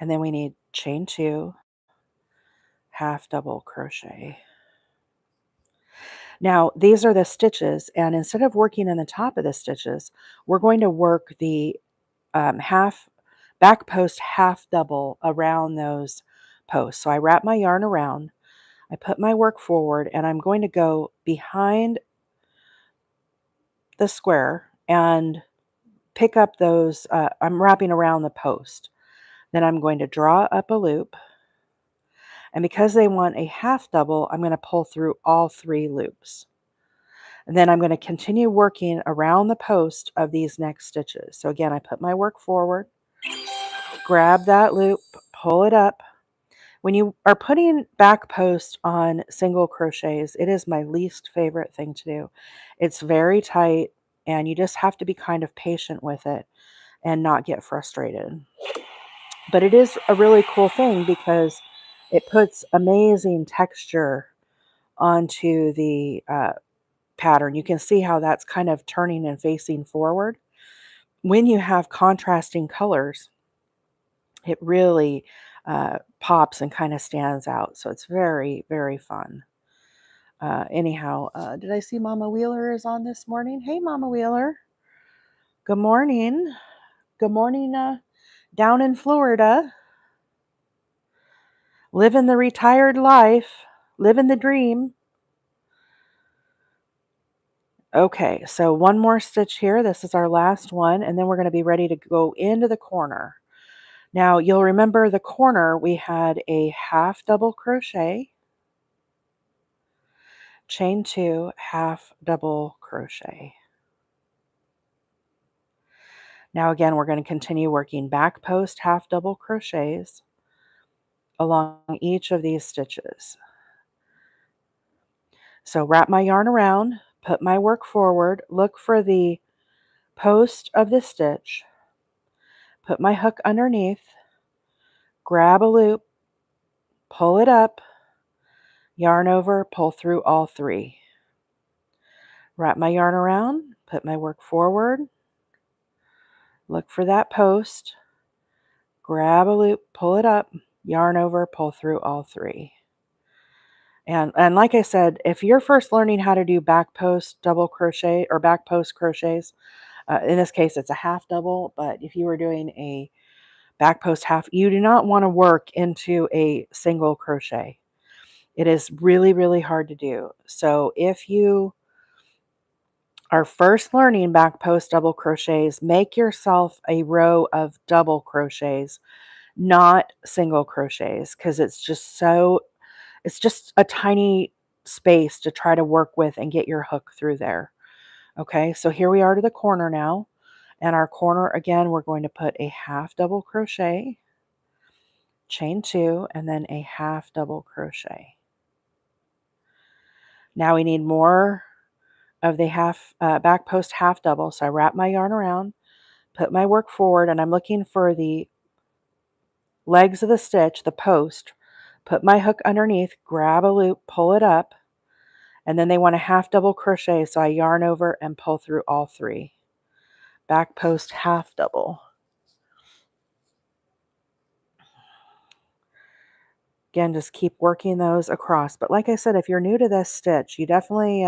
and then we need chain 2, half double crochet. Now, these are the stitches, and instead of working in the top of the stitches, we're going to work the half back post half double around those posts. So I wrap my yarn around, I put my work forward, and I'm going to go behind the square and pick up those, I'm wrapping around the post. Then I'm going to draw up a loop, and because they want a half double, I'm going to pull through all 3 loops. And then I'm going to continue working around the post of these next stitches. So again, I put my work forward, grab that loop, pull it up. When you are putting back post on single crochets, it is my least favorite thing to do. It's very tight, and you just have to be kind of patient with it and not get frustrated. But it is a really cool thing because it puts amazing texture onto the pattern. You can see how that's kind of turning and facing forward. When you have contrasting colors, it really pops and kind of stands out. So it's very, very fun. Anyhow, did I see Mama Wheeler is on this morning? Hey, Mama Wheeler. Good morning. Good morning down in Florida. Living the retired life. Living the dream. Okay, so one more stitch here. This is our last one, and then we're going to be ready to go into the corner. Now, you'll remember the corner, we had a half double crochet, chain 2, half double crochet. Now again, we're going to continue working back post half double crochets along each of these stitches. So wrap my yarn around, put my work forward, look for the post of the stitch, put my hook underneath, grab a loop, pull it up, yarn over, pull through all 3. Wrap my yarn around, put my work forward, look for that post, grab a loop, pull it up, yarn over, pull through all 3. And like I said, if you're first learning how to do back post double crochet or back post crochets, in this case it's a half double, but if you were doing a back post half, you do not want to work into a single crochet. It is really, really hard to do. So if you are first learning back post double crochets, make yourself a row of double crochets, not single crochets, because it's just a tiny space to try to work with and get your hook through there. Okay, so here we are to the corner now. And our corner, again, we're going to put a half double crochet, chain 2, and then a half double crochet. Now we need more of the back post half double. So I wrap my yarn around, put my work forward, and I'm looking for the legs of the stitch, the post, put my hook underneath, grab a loop, pull it up, and then they want a half double crochet, so I yarn over and pull through all 3. Back post half double. Again, just keep working those across. But like I said, if you're new to this stitch, you definitely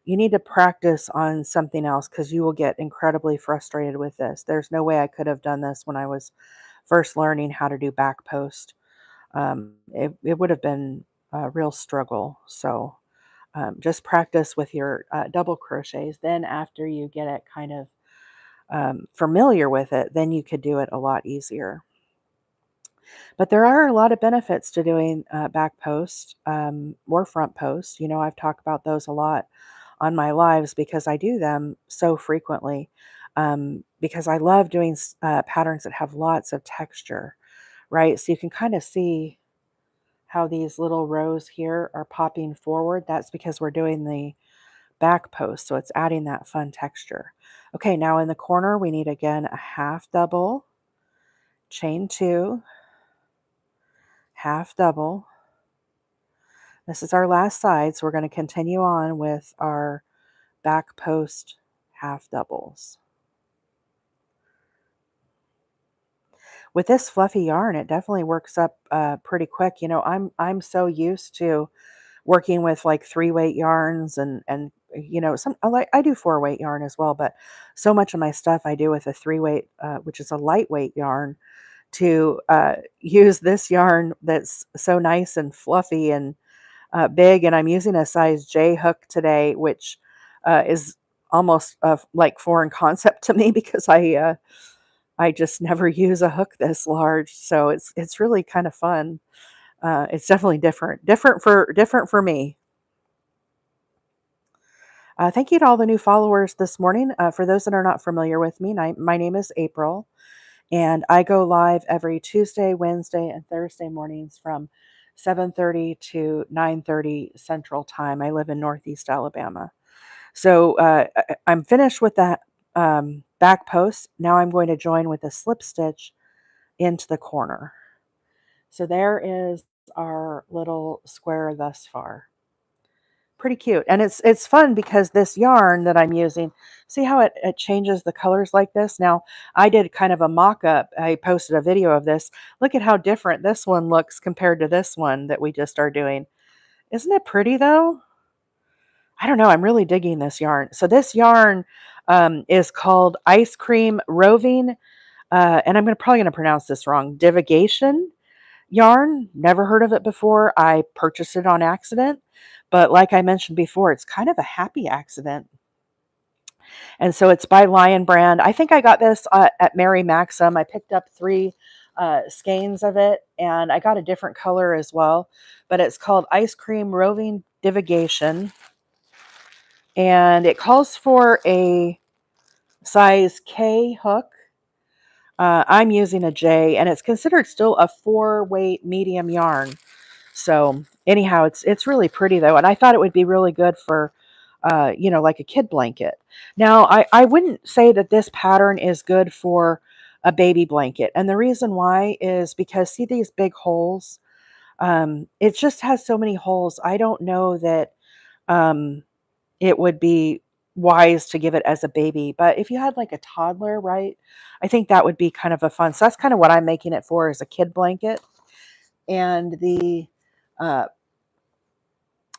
you need to practice on something else because you will get incredibly frustrated with this. There's no way I could have done this when I was first learning how to do back post. It would have been a real struggle. So just practice with your double crochets. Then after you get it kind of familiar with it, then you could do it a lot easier. But there are a lot of benefits to doing back post or front post. You know, I've talked about those a lot on my lives because I do them so frequently. Because I love doing patterns that have lots of texture, right? So you can kind of see how these little rows here are popping forward. That's because we're doing the back post, so it's adding that fun texture. Okay, now in the corner, we need again a half double, chain 2, half double. This is our last side, so we're going to continue on with our back post half doubles. with this fluffy yarn, it definitely works up pretty quick. You know, I'm so used to working with like 3-weight yarns and you know, some I do 4-weight yarn as well, but so much of my stuff I do with a 3-weight, which is a lightweight yarn, to use this yarn that's so nice and fluffy and big. And I'm using a size J hook today, which is almost like foreign concept to me because I just never use a hook this large. So it's really kind of fun. It's definitely different for me. Thank you to all the new followers this morning. For those that are not familiar with me, my name is April, and I go live every Tuesday, Wednesday, and Thursday mornings from 7:30 to 9:30 Central Time. I live in Northeast Alabama. So I'm finished with that back post. Now I'm going to join with a slip stitch into the corner. So there is our little square thus far. Pretty cute. And it's fun because this yarn that I'm using, see how it changes the colors like this? Now, I did kind of a mock-up. I posted a video of this. Look at how different this one looks compared to this one that we just are doing. Isn't it pretty though? I don't know. I'm really digging this yarn. So this yarn is called Ice Cream Roving, and I'm probably going to pronounce this wrong. Divagation yarn. Never heard of it before. I purchased it on accident, but like I mentioned before, it's kind of a happy accident. And so it's by Lion Brand. I think I got this at Mary Maxim. I picked up 3 skeins of it, and I got a different color as well. But it's called Ice Cream Roving Divagation, and it calls for a size K hook. I'm using a J, and it's considered still a 4-weight medium yarn. So anyhow, it's really pretty though, and I thought it would be really good for, you know, like a kid blanket. Now, I wouldn't say that this pattern is good for a baby blanket, and the reason why is because see these big holes. It just has so many holes. I don't know that um, it would be wise to give it as a baby. But if you had like a toddler, right, I think that would be kind of a fun. So that's kind of what I'm making it for, is a kid blanket. And the uh,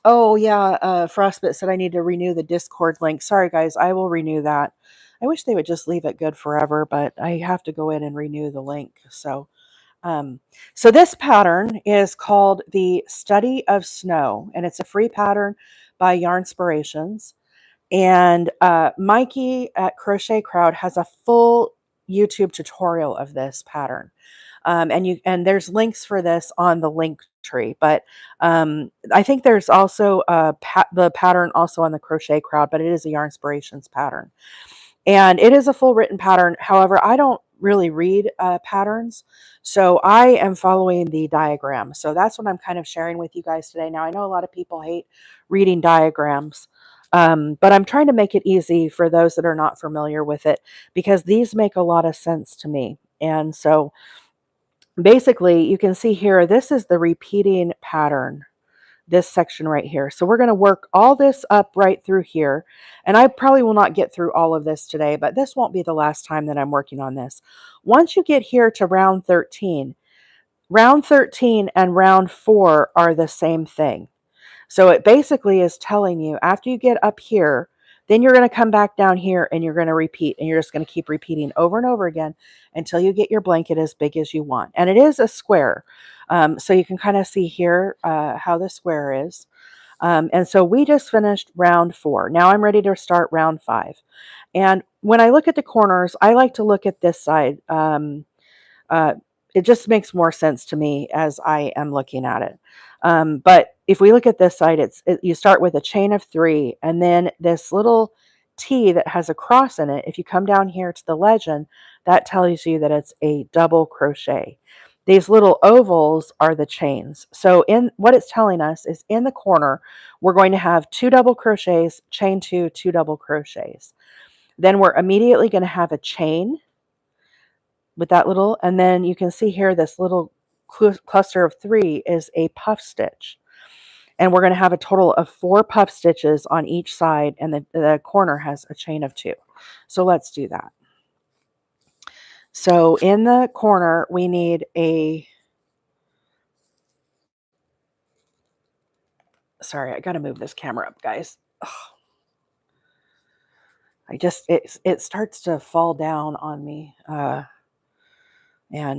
oh yeah, Frostbit said I need to renew the Discord link. Sorry guys, I will renew that. I wish they would just leave it good forever, but I have to go in and renew the link. Um, so this pattern is called the Study of Snow, and it's a free pattern by Yarnspirations. And Mikey at Crochet Crowd has a full YouTube tutorial of this pattern. And there's links for this on the link tree, but I think there's also the pattern also on the Crochet Crowd, but it is a Yarnspirations pattern. And it is a full written pattern. However, I don't really read patterns, so I am following the diagram. So that's what I'm kind of sharing with you guys today. Now, I know a lot of people hate reading diagrams, but I'm trying to make it easy for those that are not familiar with it, because these make a lot of sense to me. And so basically, you can see here, this is the repeating pattern, this section right here. So we're going to work all this up right through here. And I probably will not get through all of this today, but this won't be the last time that I'm working on this. Once you get here to round 13 and round 4 are the same thing. So it basically is telling you, after you get up here, then you're going to come back down here and you're going to repeat, and you're just going to keep repeating over and over again until you get your blanket as big as you want. And it is a square. So you can kind of see here how the square is. And so we just finished round 4. Now I'm ready to start round 5. And when I look at the corners, I like to look at this side. Uh, it just makes more sense to me as I am looking at it. But if we look at this side, you start with a chain of 3, and then this little T that has a cross in it. If you come down here to the legend, that tells you that it's a double crochet. These little ovals are the chains. So in what it's telling us is in the corner, we're going to have 2 double crochets, chain 2, 2 double crochets. Then we're immediately going to have a chain with that little, and then you can see here this little cluster of 3 is a puff stitch. And we're going to have a total of 4 puff stitches on each side, and the corner has a chain of 2. So let's do that. So in the corner, we need sorry, I got to move this camera up, guys. Ugh. It starts to fall down on me. And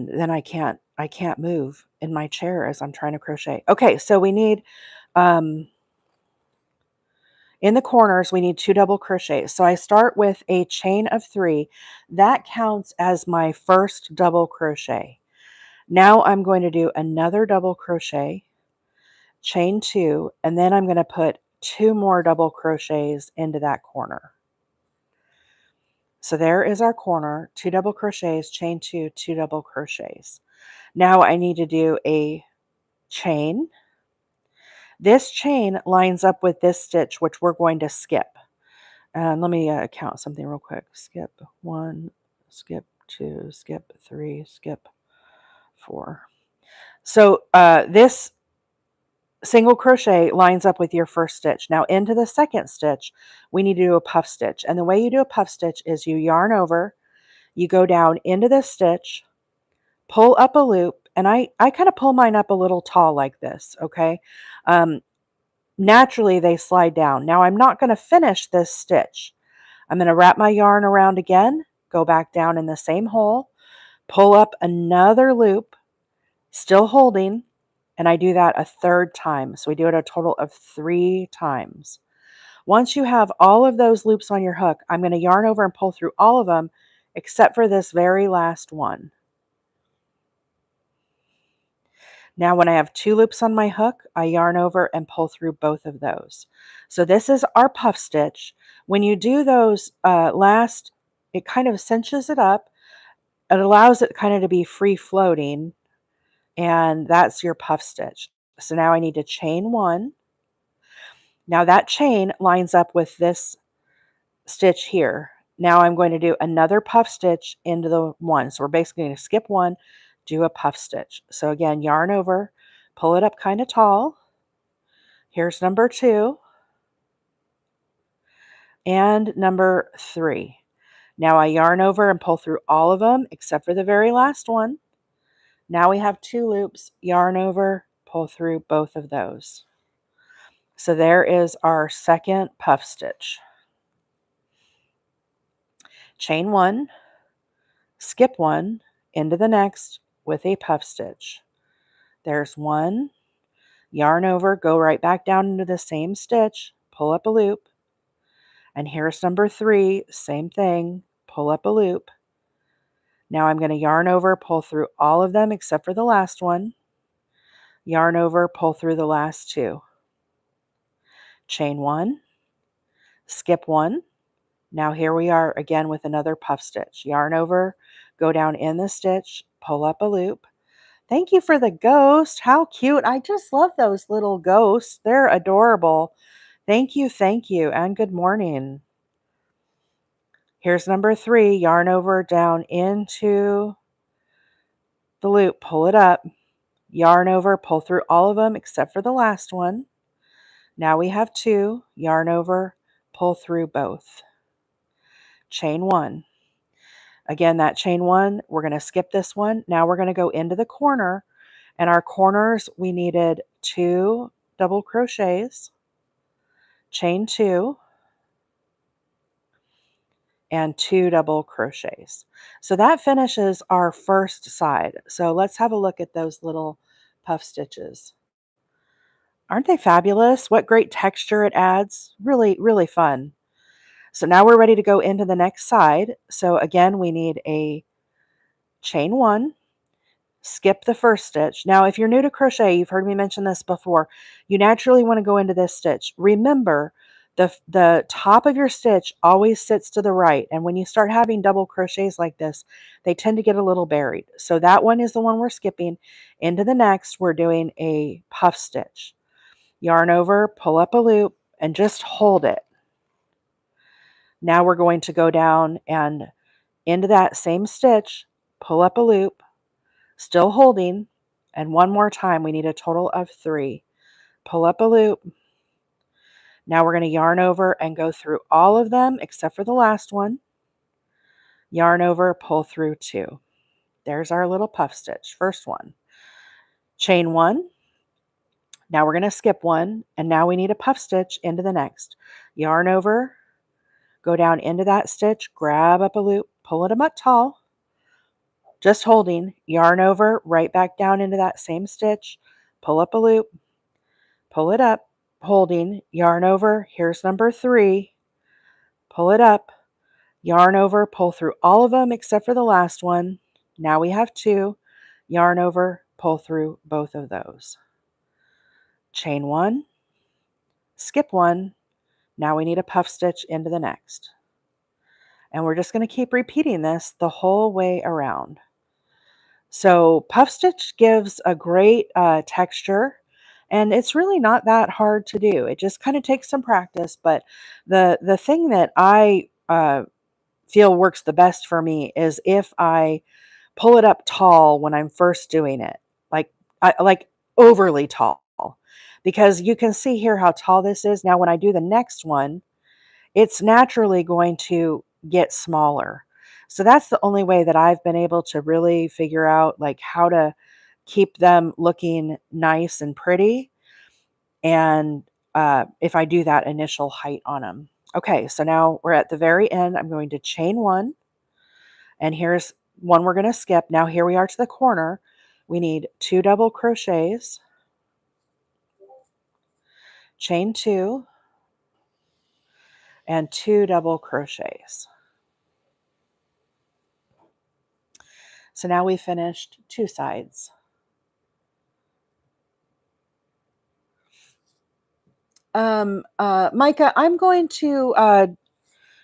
then I can't move in my chair as I'm trying to crochet. Okay, so we need in the corners we need 2 double crochets. So I start with a chain of 3. That counts as my first double crochet. Now I'm going to do another double crochet, chain 2, and then I'm going to put 2 more double crochets into that corner. So there is our corner, 2 double crochets, chain 2, 2 double crochets. Now I need to do a chain. This chain lines up with this stitch, which we're going to skip. And let me count something real quick. Skip 1, skip 2, skip 3, skip 4. So this single crochet lines up with your first stitch. Now into the second stitch, we need to do a puff stitch. And the way you do a puff stitch is you yarn over, you go down into this stitch, pull up a loop, and I kind of pull mine up a little tall like this, okay? Naturally, they slide down. Now I'm not going to finish this stitch. I'm going to wrap my yarn around again, go back down in the same hole, pull up another loop, still holding, and I do that a third time. So we do it a total of 3 times. Once you have all of those loops on your hook, I'm going to yarn over and pull through all of them except for this very last one. Now when I have 2 loops on my hook, I yarn over and pull through both of those. So this is our puff stitch. When you do those last, it kind of cinches it up. It allows it kind of to be free floating, and that's your puff stitch. So now I need to chain 1. Now that chain lines up with this stitch here. Now I'm going to do another puff stitch into the one. So we're basically going to skip 1, do a puff stitch. So again, yarn over, pull it up kind of tall. Here's number 2 and number 3. Now I yarn over and pull through all of them except for the very last one. Now we have 2 loops, yarn over, pull through both of those. So there is our second puff stitch. Chain 1, skip 1, into the next with a puff stitch. There's 1, yarn over, go right back down into the same stitch, pull up a loop. And here's number 3, same thing, pull up a loop. Now I'm going to yarn over, pull through all of them except for the last one. Yarn over, pull through the last 2. Chain 1, skip 1. Now here we are again with another puff stitch. Yarn over, go down in the stitch, pull up a loop. Thank you for the ghost. How cute. I just love those little ghosts. They're adorable. Thank you, and good morning. Here's number 3. Yarn over down into the loop, pull it up, yarn over, pull through all of them except for the last one. Now we have 2, yarn over, pull through both. Chain 1. Again, that chain 1, we're going to skip this one. Now we're going to go into the corner, and our corners, we needed 2 double crochets, chain 2, and 2 double crochets. So that finishes our first side. So let's have a look at those little puff stitches. Aren't they fabulous? What great texture it adds. Really, really fun. So now we're ready to go into the next side. So again, we need a chain 1, skip the first stitch. Now, if you're new to crochet, you've heard me mention this before, you naturally want to go into this stitch. Remember, the top of your stitch always sits to the right, and when you start having double crochets like this, they tend to get a little buried. So that one is the one we're skipping. Into the next, we're doing a puff stitch. Yarn over, pull up a loop, and just hold it. Now we're going to go down and into that same stitch, pull up a loop, still holding, and one more time. We need a total of 3. Pull up a loop. Now we're going to yarn over and go through all of them except for the last one. Yarn over, pull through 2. There's our little puff stitch, first one. Chain 1. Now we're going to skip one, and now we need a puff stitch into the next. Yarn over, go down into that stitch, grab up a loop, pull it up tall, just holding, yarn over, right back down into that same stitch, pull up a loop, pull it up, holding, yarn over, here's number 3, pull it up, yarn over, pull through all of them except for the last one. Now we have 2, yarn over, pull through both of those. Chain 1, skip 1, now we need a puff stitch into the next. And we're just going to keep repeating this the whole way around. So puff stitch gives a great texture, and it's really not that hard to do. It just kind of takes some practice, but the thing that I feel works the best for me is if I pull it up tall when I'm first doing it, like overly tall, because you can see here how tall this is. Now when I do the next one, it's naturally going to get smaller. So that's the only way that I've been able to really figure out like how to keep them looking nice and pretty. And if I do that initial height on them. Okay, so now we're at the very end. I'm going to chain 1, and here's one we're going to skip. Now here we are to the corner. We need 2 double crochets, chain 2, and 2 double crochets. So now we finished 2 sides. Micah, I'm going to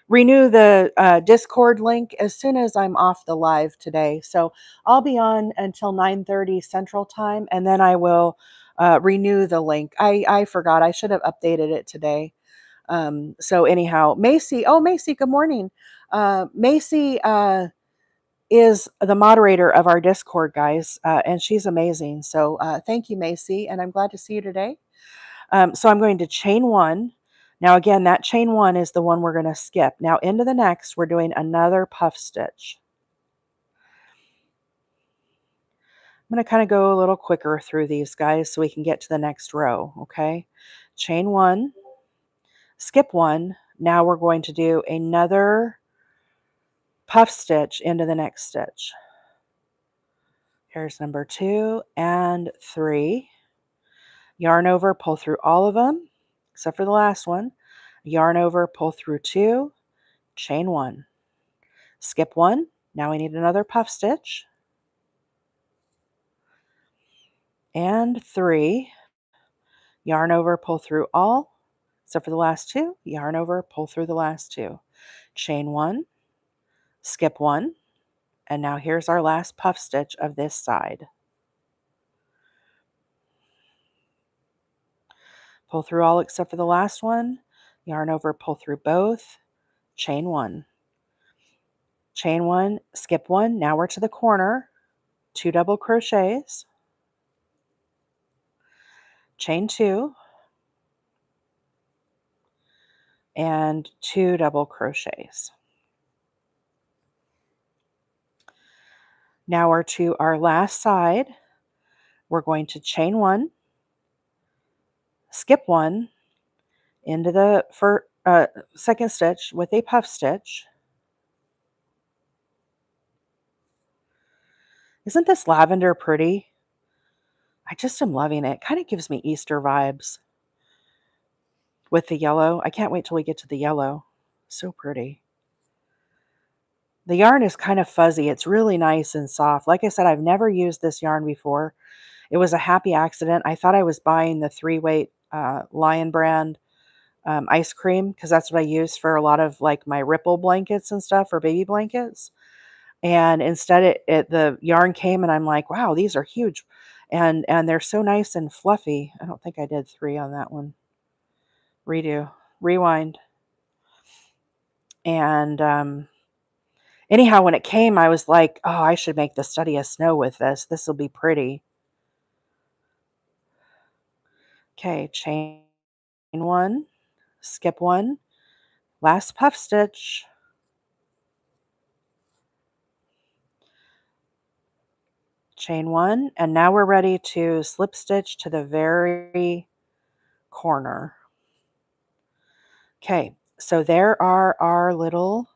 renew the Discord link as soon as I'm off the live today. So I'll be on until 9:30 Central Time, and then I will renew the link. I forgot. I should have updated it today. So anyhow, Macy. Oh, Macy, good morning. Macy is the moderator of our Discord, guys, and she's amazing. So thank you, Macy, and I'm glad to see you today. So I'm going to chain 1. Now again, that chain 1 is the one we're going to skip. Now into the next, we're doing another puff stitch. I'm going to kind of go a little quicker through these guys so we can get to the next row, okay? Chain 1, skip 1. Now we're going to do another puff stitch into the next stitch. Here's number 2 and 3. Yarn over, pull through all of them, except for the last one. Yarn over, pull through 2, chain 1. Skip 1. Now we need another puff stitch. And 3. Yarn over, pull through all, except for the last 2. Yarn over, pull through the last 2. Chain 1. Skip 1. And now here's our last puff stitch of this side. Pull through all except for the last one. Yarn over, pull through both. Chain 1. Chain 1, skip 1. Now we're to the corner. 2 double crochets. Chain 2. And 2 double crochets. Now we're to our last side. We're going to chain 1, skip 1 into the second stitch with a puff stitch. Isn't this lavender pretty? I just am loving it. Kind of gives me Easter vibes with the yellow. I can't wait till we get to the yellow. So pretty. The yarn is kind of fuzzy. It's really nice and soft. Like I said, I've never used this yarn before. It was a happy accident. I thought I was buying the 3-weight Lion brand ice cream because that's what I use for a lot of like my Ripple blankets and stuff, or baby blankets. And instead the yarn came and I'm like, wow, these are huge. And they're so nice and fluffy. I don't think I did 3 on that one. Redo, rewind. And anyhow, when it came, I was like, oh, I should make the study of snow with this. This will be pretty. Okay, chain 1, skip 1, last puff stitch. chain 1, and now we're ready to slip stitch to the very corner. Okay, so there are our little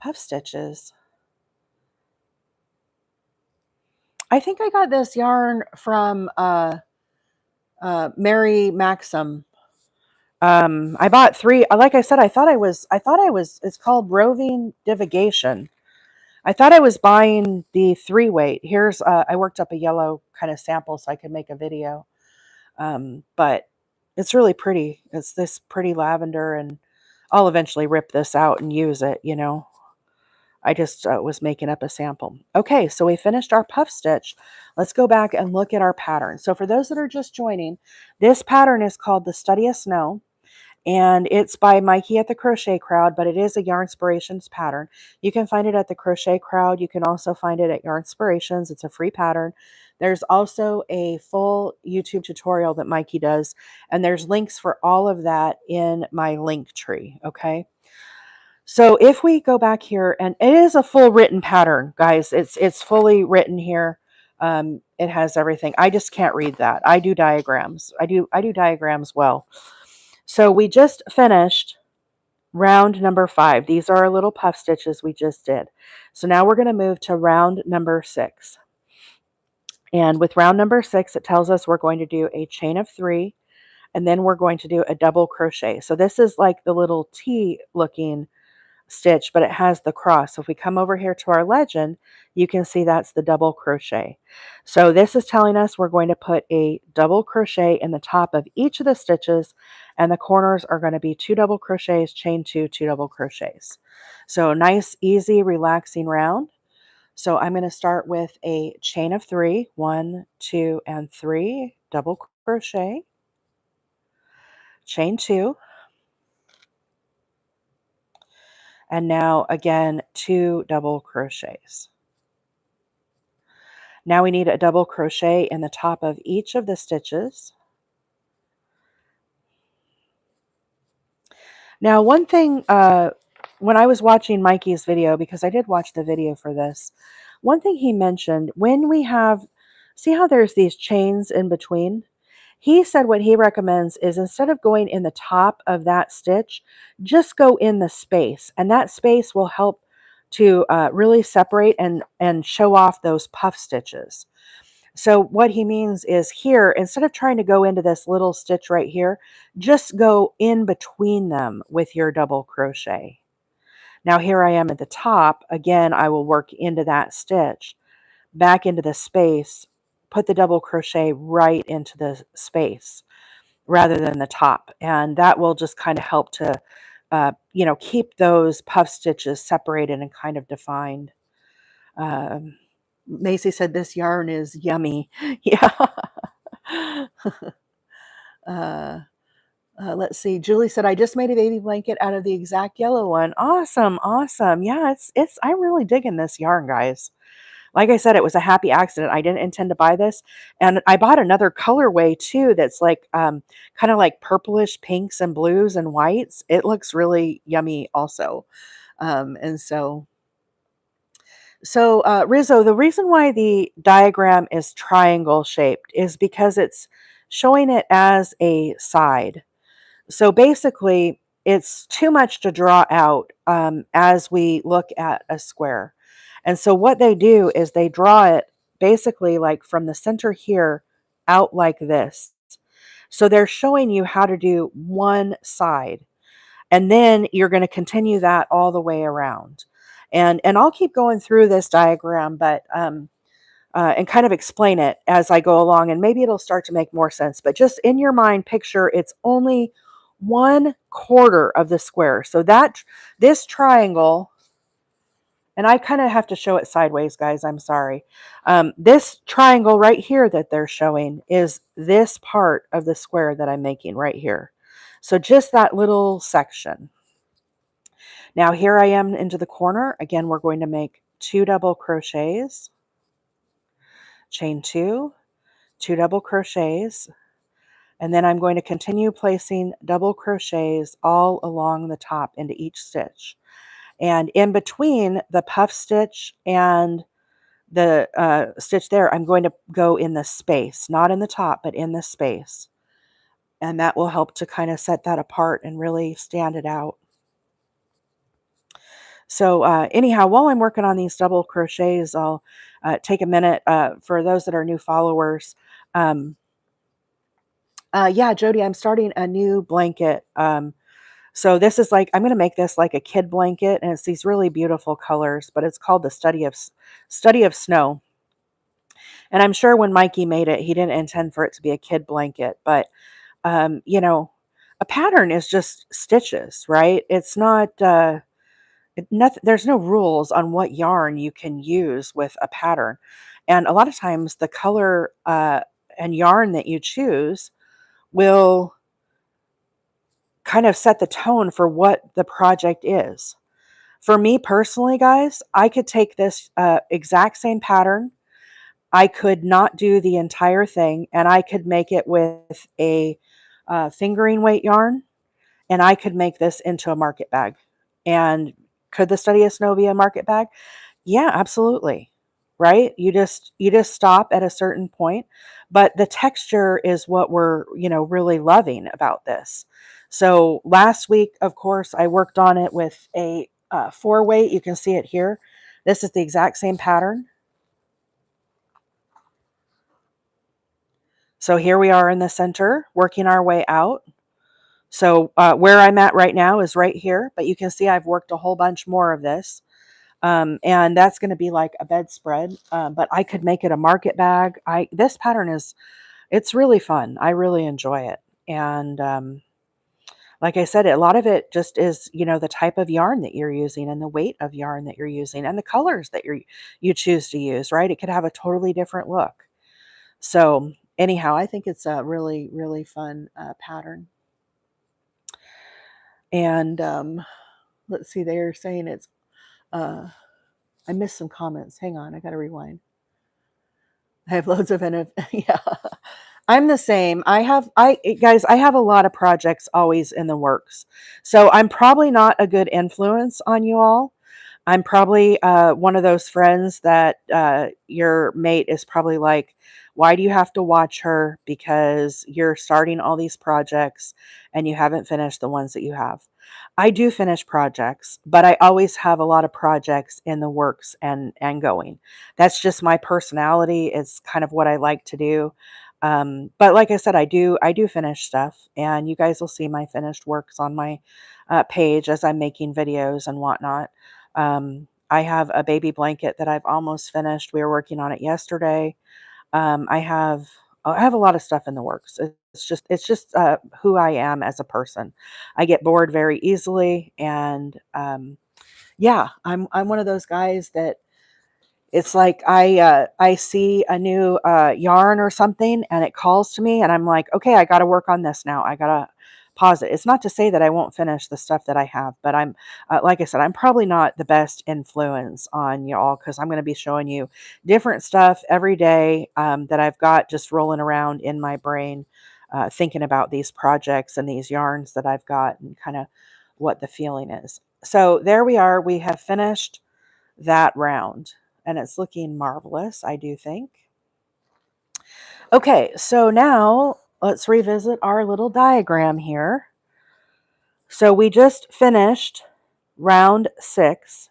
puff stitches. I think I got this yarn from Mary Maxim. I bought 3. Like I said, I thought I was. It's called Roving Divagation. I thought I was buying the 3 weight. Here's I worked up a yellow kind of sample so I could make a video. But it's really pretty. It's this pretty lavender, and I'll eventually rip this out and use it. I just was making up a sample. Okay, so we finished our puff stitch. Let's go back and look at our pattern. So for those that are just joining, this pattern is called the Study of Snow. And it's by Mikey at the Crochet Crowd, but it is a Yarnspirations pattern. You can find it at the Crochet Crowd. You can also find it at Yarnspirations. It's a free pattern. There's also a full YouTube tutorial that Mikey does, and there's links for all of that in my link tree, okay? So if we go back here, and it is a full written pattern, guys. It's fully written here. It has everything. I just can't read that. I do diagrams. I do diagrams well. So we just finished round number 5. These are our little puff stitches we just did. So now we're going to move to round number 6. And with round number 6, it tells us we're going to do a chain of 3, and then we're going to do a double crochet. So this is like the little T looking stitch, but it has the cross. So if we come over here to our legend, you can see that's the double crochet. So this is telling us we're going to put a double crochet in the top of each of the stitches, and the corners are going to be 2 double crochets, chain 2, 2 double crochets. So nice, easy, relaxing round. So I'm going to start with a chain of 3, 1, 2, and 3, double crochet, chain 2, and now again 2 double crochets. Now we need a double crochet in the top of each of the stitches. Now one thing, when I was watching Mikey's video, because I did watch the video for this, one thing he mentioned, when we have, see how there's these chains in between? He said what he recommends is instead of going in the top of that stitch, just go in the space, and that space will help to really separate and show off those puff stitches. So what he means is here, instead of trying to go into this little stitch right here, just go in between them with your double crochet. Now here I am at the top. Again, I will work into that stitch, back into the space, put the double crochet right into the space rather than the top. And that will just kind of help to, keep those puff stitches separated and kind of defined. Um, Macy said this yarn is yummy. Yeah. uh, let's see. Julie said, I just made a baby blanket out of the exact yellow one. Awesome. Awesome. Yeah, I'm really digging this yarn, guys. Like I said, it was a happy accident. I didn't intend to buy this. And I bought another colorway too that's like kind of like purplish pinks and blues and whites. It looks really yummy also. And so Rizzo, the reason why the diagram is triangle shaped is because it's showing it as a side. So basically, it's too much to draw out as we look at a square. And so what they do is they draw it basically like from the center here out like this. So they're showing you how to do one side. And then you're going to continue that all the way around. And I'll keep going through this diagram, but and kind of explain it as I go along, and maybe it'll start to make more sense. But just in your mind, picture it's only 1/4 of the square. So that this triangle, and I kind of have to show it sideways, guys. I'm sorry. This triangle right here that they're showing is this part of the square that I'm making right here. So just that little section. Now here I am into the corner. Again, we're going to make 2 double crochets, chain 2, 2 double crochets, and then I'm going to continue placing double crochets all along the top into each stitch. And in between the puff stitch and the stitch there, I'm going to go in the space, not in the top, but in the space. And that will help to kind of set that apart and really stand it out. So anyhow, while I'm working on these double crochets, I'll take a minute for those that are new followers. Yeah, Jody, I'm starting a new blanket. So this is like, I'm going to make this like a kid blanket, and it's these really beautiful colors, but it's called the Study of Snow. And I'm sure when Mikey made it, he didn't intend for it to be a kid blanket, but you know, a pattern is just stitches, right? It's not, there's no rules on what yarn you can use with a pattern. And a lot of times the color and yarn that you choose will kind of set the tone for what the project is. For me personally, guys, I could take this exact same pattern. I could not do the entire thing, and I could make it with a fingering weight yarn, and I could make this into a market bag. And could the Study of Snow be a market bag? Yeah, absolutely. Right? You just stop at a certain point, but the texture is what we're, really loving about this. So last week, of course, I worked on it with a 4-weight. You can see it here. This is the exact same pattern. So here we are in the center, working our way out. So where I'm at right now is right here, but you can see I've worked a whole bunch more of this. And that's going to be like a bedspread, but I could make it a market bag. This pattern it's really fun. I really enjoy it. And like I said, a lot of it just is, the type of yarn that you're using and the weight of yarn that you're using and the colors that you choose to use, right? It could have a totally different look. So anyhow, I think it's a really, really fun pattern. And let's see, they're saying it's, I missed some comments. Hang on, I got to rewind. I have loads of yeah. I'm the same. Guys, I have a lot of projects always in the works. So I'm probably not a good influence on you all. I'm probably one of those friends that your mate is probably like, why do you have to watch her? Because you're starting all these projects and you haven't finished the ones that you have. I do finish projects, but I always have a lot of projects in the works and going. That's just my personality. It's kind of what I like to do. But like I said, I do finish stuff, and you guys will see my finished works on my page as I'm making videos and whatnot. I have a baby blanket that I've almost finished. We were working on it yesterday. I have a lot of stuff in the works. It's just who I am as a person. I get bored very easily, and yeah, I'm one of those guys that it's like I see a new yarn or something, and it calls to me, and I'm like, okay, I got to work on this now. I got to pause it. It's not to say that I won't finish the stuff that I have, but I'm like I said, I'm probably not the best influence on y'all because I'm going to be showing you different stuff every day that I've got just rolling around in my brain, thinking about these projects and these yarns that I've got and kind of what the feeling is. So there we are. We have finished that round, and it's looking marvelous, I do think. Okay, so now let's revisit our little diagram here. So we just finished round 6.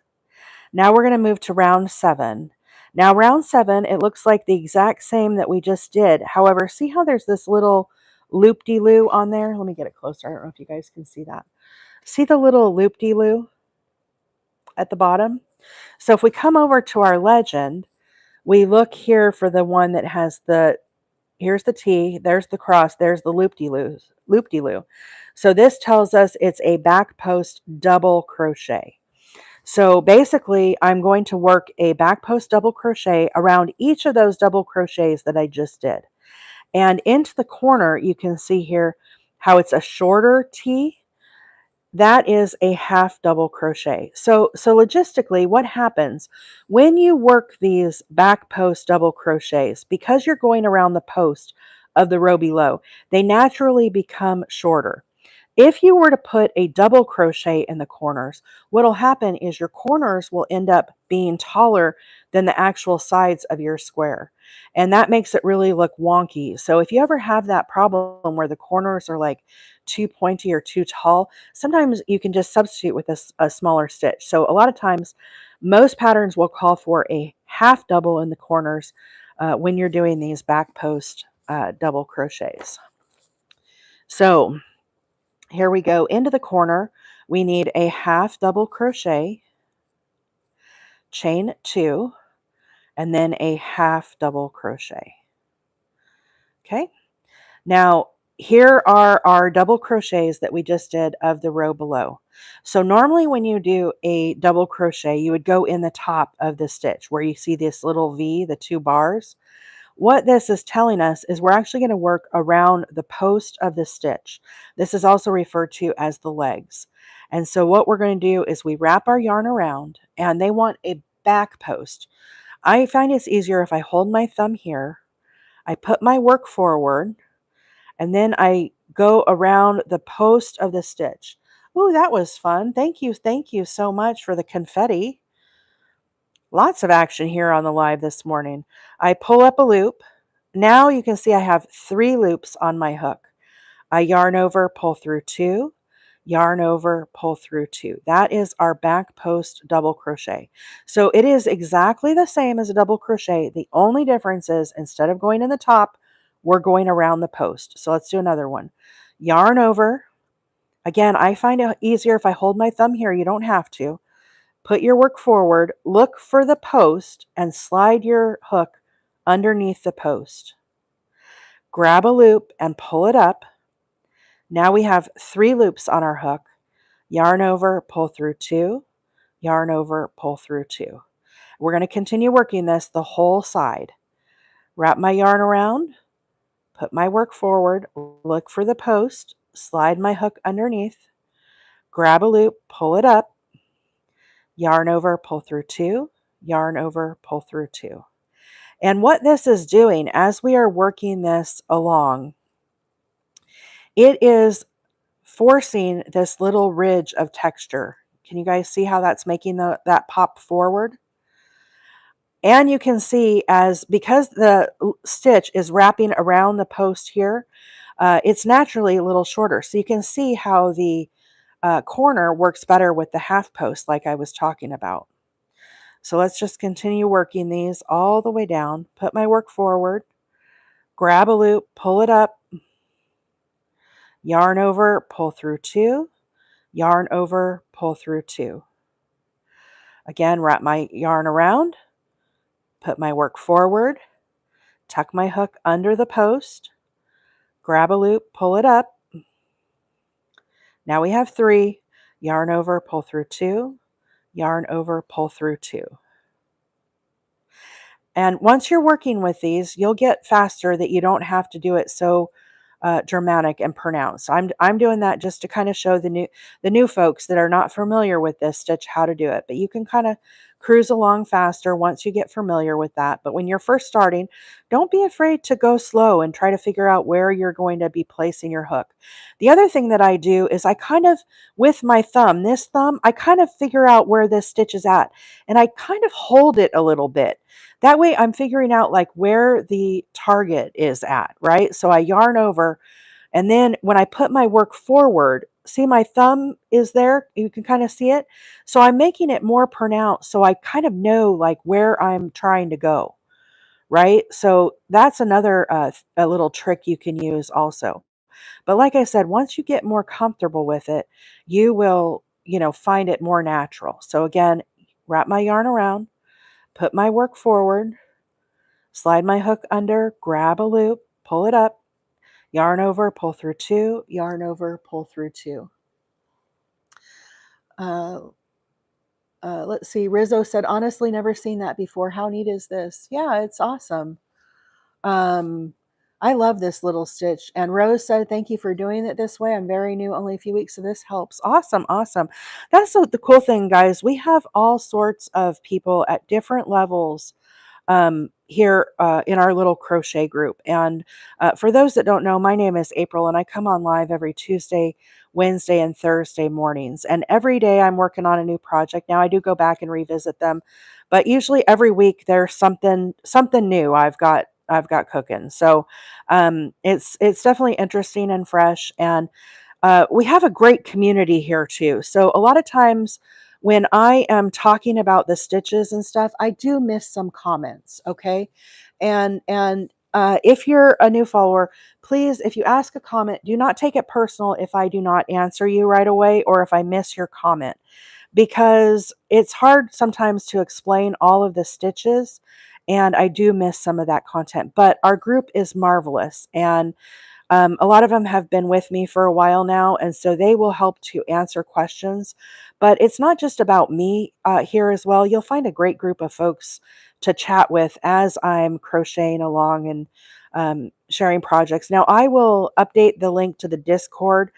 Now we're going to move to round 7. Now round 7, it looks like the exact same that we just did. However, see how there's this little loop-de-loo on there? Let me get it closer. I don't know if you guys can see that. See the little loop-de-loo at the bottom? So if we come over to our legend, we look here for the one that has here's the T, there's the cross, there's the loop-de-loo. So this tells us it's a back post double crochet. So basically, I'm going to work a back post double crochet around each of those double crochets that I just did. And into the corner, you can see here how it's a shorter T. That is a half double crochet. So logistically, what happens when you work these back post double crochets, because you're going around the post of the row below, they naturally become shorter. If you were to put a double crochet in the corners, what'll happen is your corners will end up being taller than the actual sides of your square. And that makes it really look wonky. So if you ever have that problem where the corners are like too pointy or too tall, sometimes you can just substitute with a smaller stitch. So a lot of times, most patterns will call for a half double in the corners when you're doing these back post double crochets. So here we go. Into the corner, we need a half double crochet, chain 2, and then a half double crochet. Okay, now here are our double crochets that we just did of the row below. So normally when you do a double crochet, you would go in the top of the stitch where you see this little V, the 2 bars. What this is telling us is we're actually going to work around the post of the stitch. This is also referred to as the legs. And so what we're going to do is we wrap our yarn around, and they want a back post. I find it's easier if I hold my thumb here, I put my work forward, and then I go around the post of the stitch. Ooh, that was fun. Thank you. Thank you so much for the confetti. Lots of action here on the live this morning. I pull up a loop. Now you can see I have 3 loops on my hook. I yarn over, pull through 2, yarn over, pull through 2. That is our back post double crochet. So it is exactly the same as a double crochet. The only difference is instead of going in the top, we're going around the post. So let's do another one. Yarn over. Again, I find it easier if I hold my thumb here. You don't have to. Put your work forward, look for the post, and slide your hook underneath the post. Grab a loop and pull it up. Now we have 3 loops on our hook. Yarn over, pull through 2, yarn over, pull through 2. We're going to continue working this the whole side. Wrap my yarn around, put my work forward, look for the post, slide my hook underneath, grab a loop, pull it up, yarn over, pull through 2, yarn over, pull through 2. And what this is doing as we are working this along, it is forcing this little ridge of texture. Can you guys see how that's making that pop forward? And you can see because the stitch is wrapping around the post here, it's naturally a little shorter. So you can see how the corner works better with the half post like I was talking about. So let's just continue working these all the way down. Put my work forward, grab a loop, pull it up, yarn over, pull through 2, yarn over, pull through 2. Again, wrap my yarn around, put my work forward, tuck my hook under the post, grab a loop, pull it up. Now we have 3, yarn over, pull through 2, yarn over, pull through 2. And once you're working with these, you'll get faster that you don't have to do it so dramatic and pronounced. I'm doing that just to kind of show the new folks that are not familiar with this stitch how to do it. But you can kind of cruise along faster once you get familiar with that. But when you're first starting, don't be afraid to go slow and try to figure out where you're going to be placing your hook. The other thing that I do is I kind of, with my thumb, this thumb, I kind of figure out where this stitch is at. And I kind of hold it a little bit. That way I'm figuring out like where the target is at, right? So I yarn over, and then when I put my work forward, see my thumb is there? You can kind of see it. So I'm making it more pronounced so I kind of know like where I'm trying to go, right? So that's another a little trick you can use also. But like I said, once you get more comfortable with it, you will, find it more natural. So again, wrap my yarn around, put my work forward, slide my hook under, grab a loop, pull it up, yarn over, pull through 2, yarn over, pull through 2. Uh, let's see. Rizzo said, honestly, never seen that before. How neat is this? Yeah, it's awesome. I love this little stitch. And Rose said, thank you for doing it this way. I'm very new, only a few weeks, so this helps. Awesome, awesome. That's the cool thing, guys. We have all sorts of people at different levels here in our little crochet group. And for those that don't know, my name is April, and I come on live every Tuesday, Wednesday, and Thursday mornings. And every day I'm working on a new project. Now I do go back and revisit them, but usually every week there's something new I've got cooking. So it's definitely interesting and fresh. And we have a great community here too. So a lot of times when I am talking about the stitches and stuff, I do miss some comments. Okay. And if you're a new follower, please, if you ask a comment, do not take it personal if I do not answer you right away or if I miss your comment, because it's hard sometimes to explain all of the stitches and I do miss some of that content. But our group is marvelous, and a lot of them have been with me for a while now, and so they will help to answer questions. But it's not just about me here as well. You'll find a great group of folks to chat with as I'm crocheting along and sharing projects. Now, I will update the link to the Discord.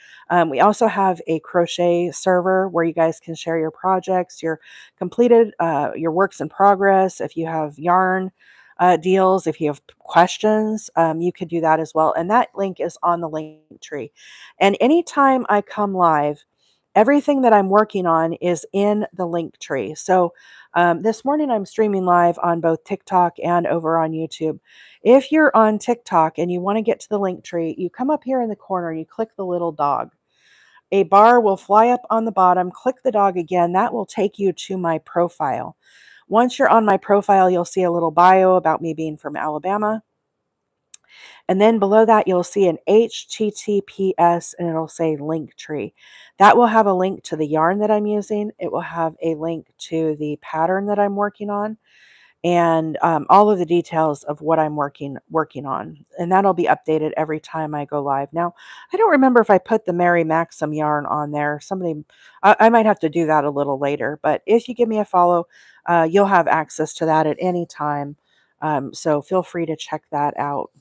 We also have a crochet server where you guys can share your projects, your completed, your works in progress. If you have yarn deals. If you have questions, you could do that as well. And that link is on the link tree. And anytime I come live, everything that I'm working on is in the link tree. So this morning I'm streaming live on both TikTok and over on YouTube. If you're on TikTok and you want to get to the link tree, you come up here in the corner and you click the little dog. A bar will fly up on the bottom. Click the dog again. That will take you to my profile. Once you're on my profile, you'll see a little bio about me being from Alabama. And then below that, you'll see an HTTPS and it'll say link tree. That will have a link to the yarn that I'm using. It will have a link to the pattern that I'm working on, and all of the details of what I'm working on. And that'll be updated every time I go live. Now, I don't remember if I put the Mary Maxim yarn on there. I might have to do that a little later. But if you give me a follow, you'll have access to that at any time. So feel free to check that out.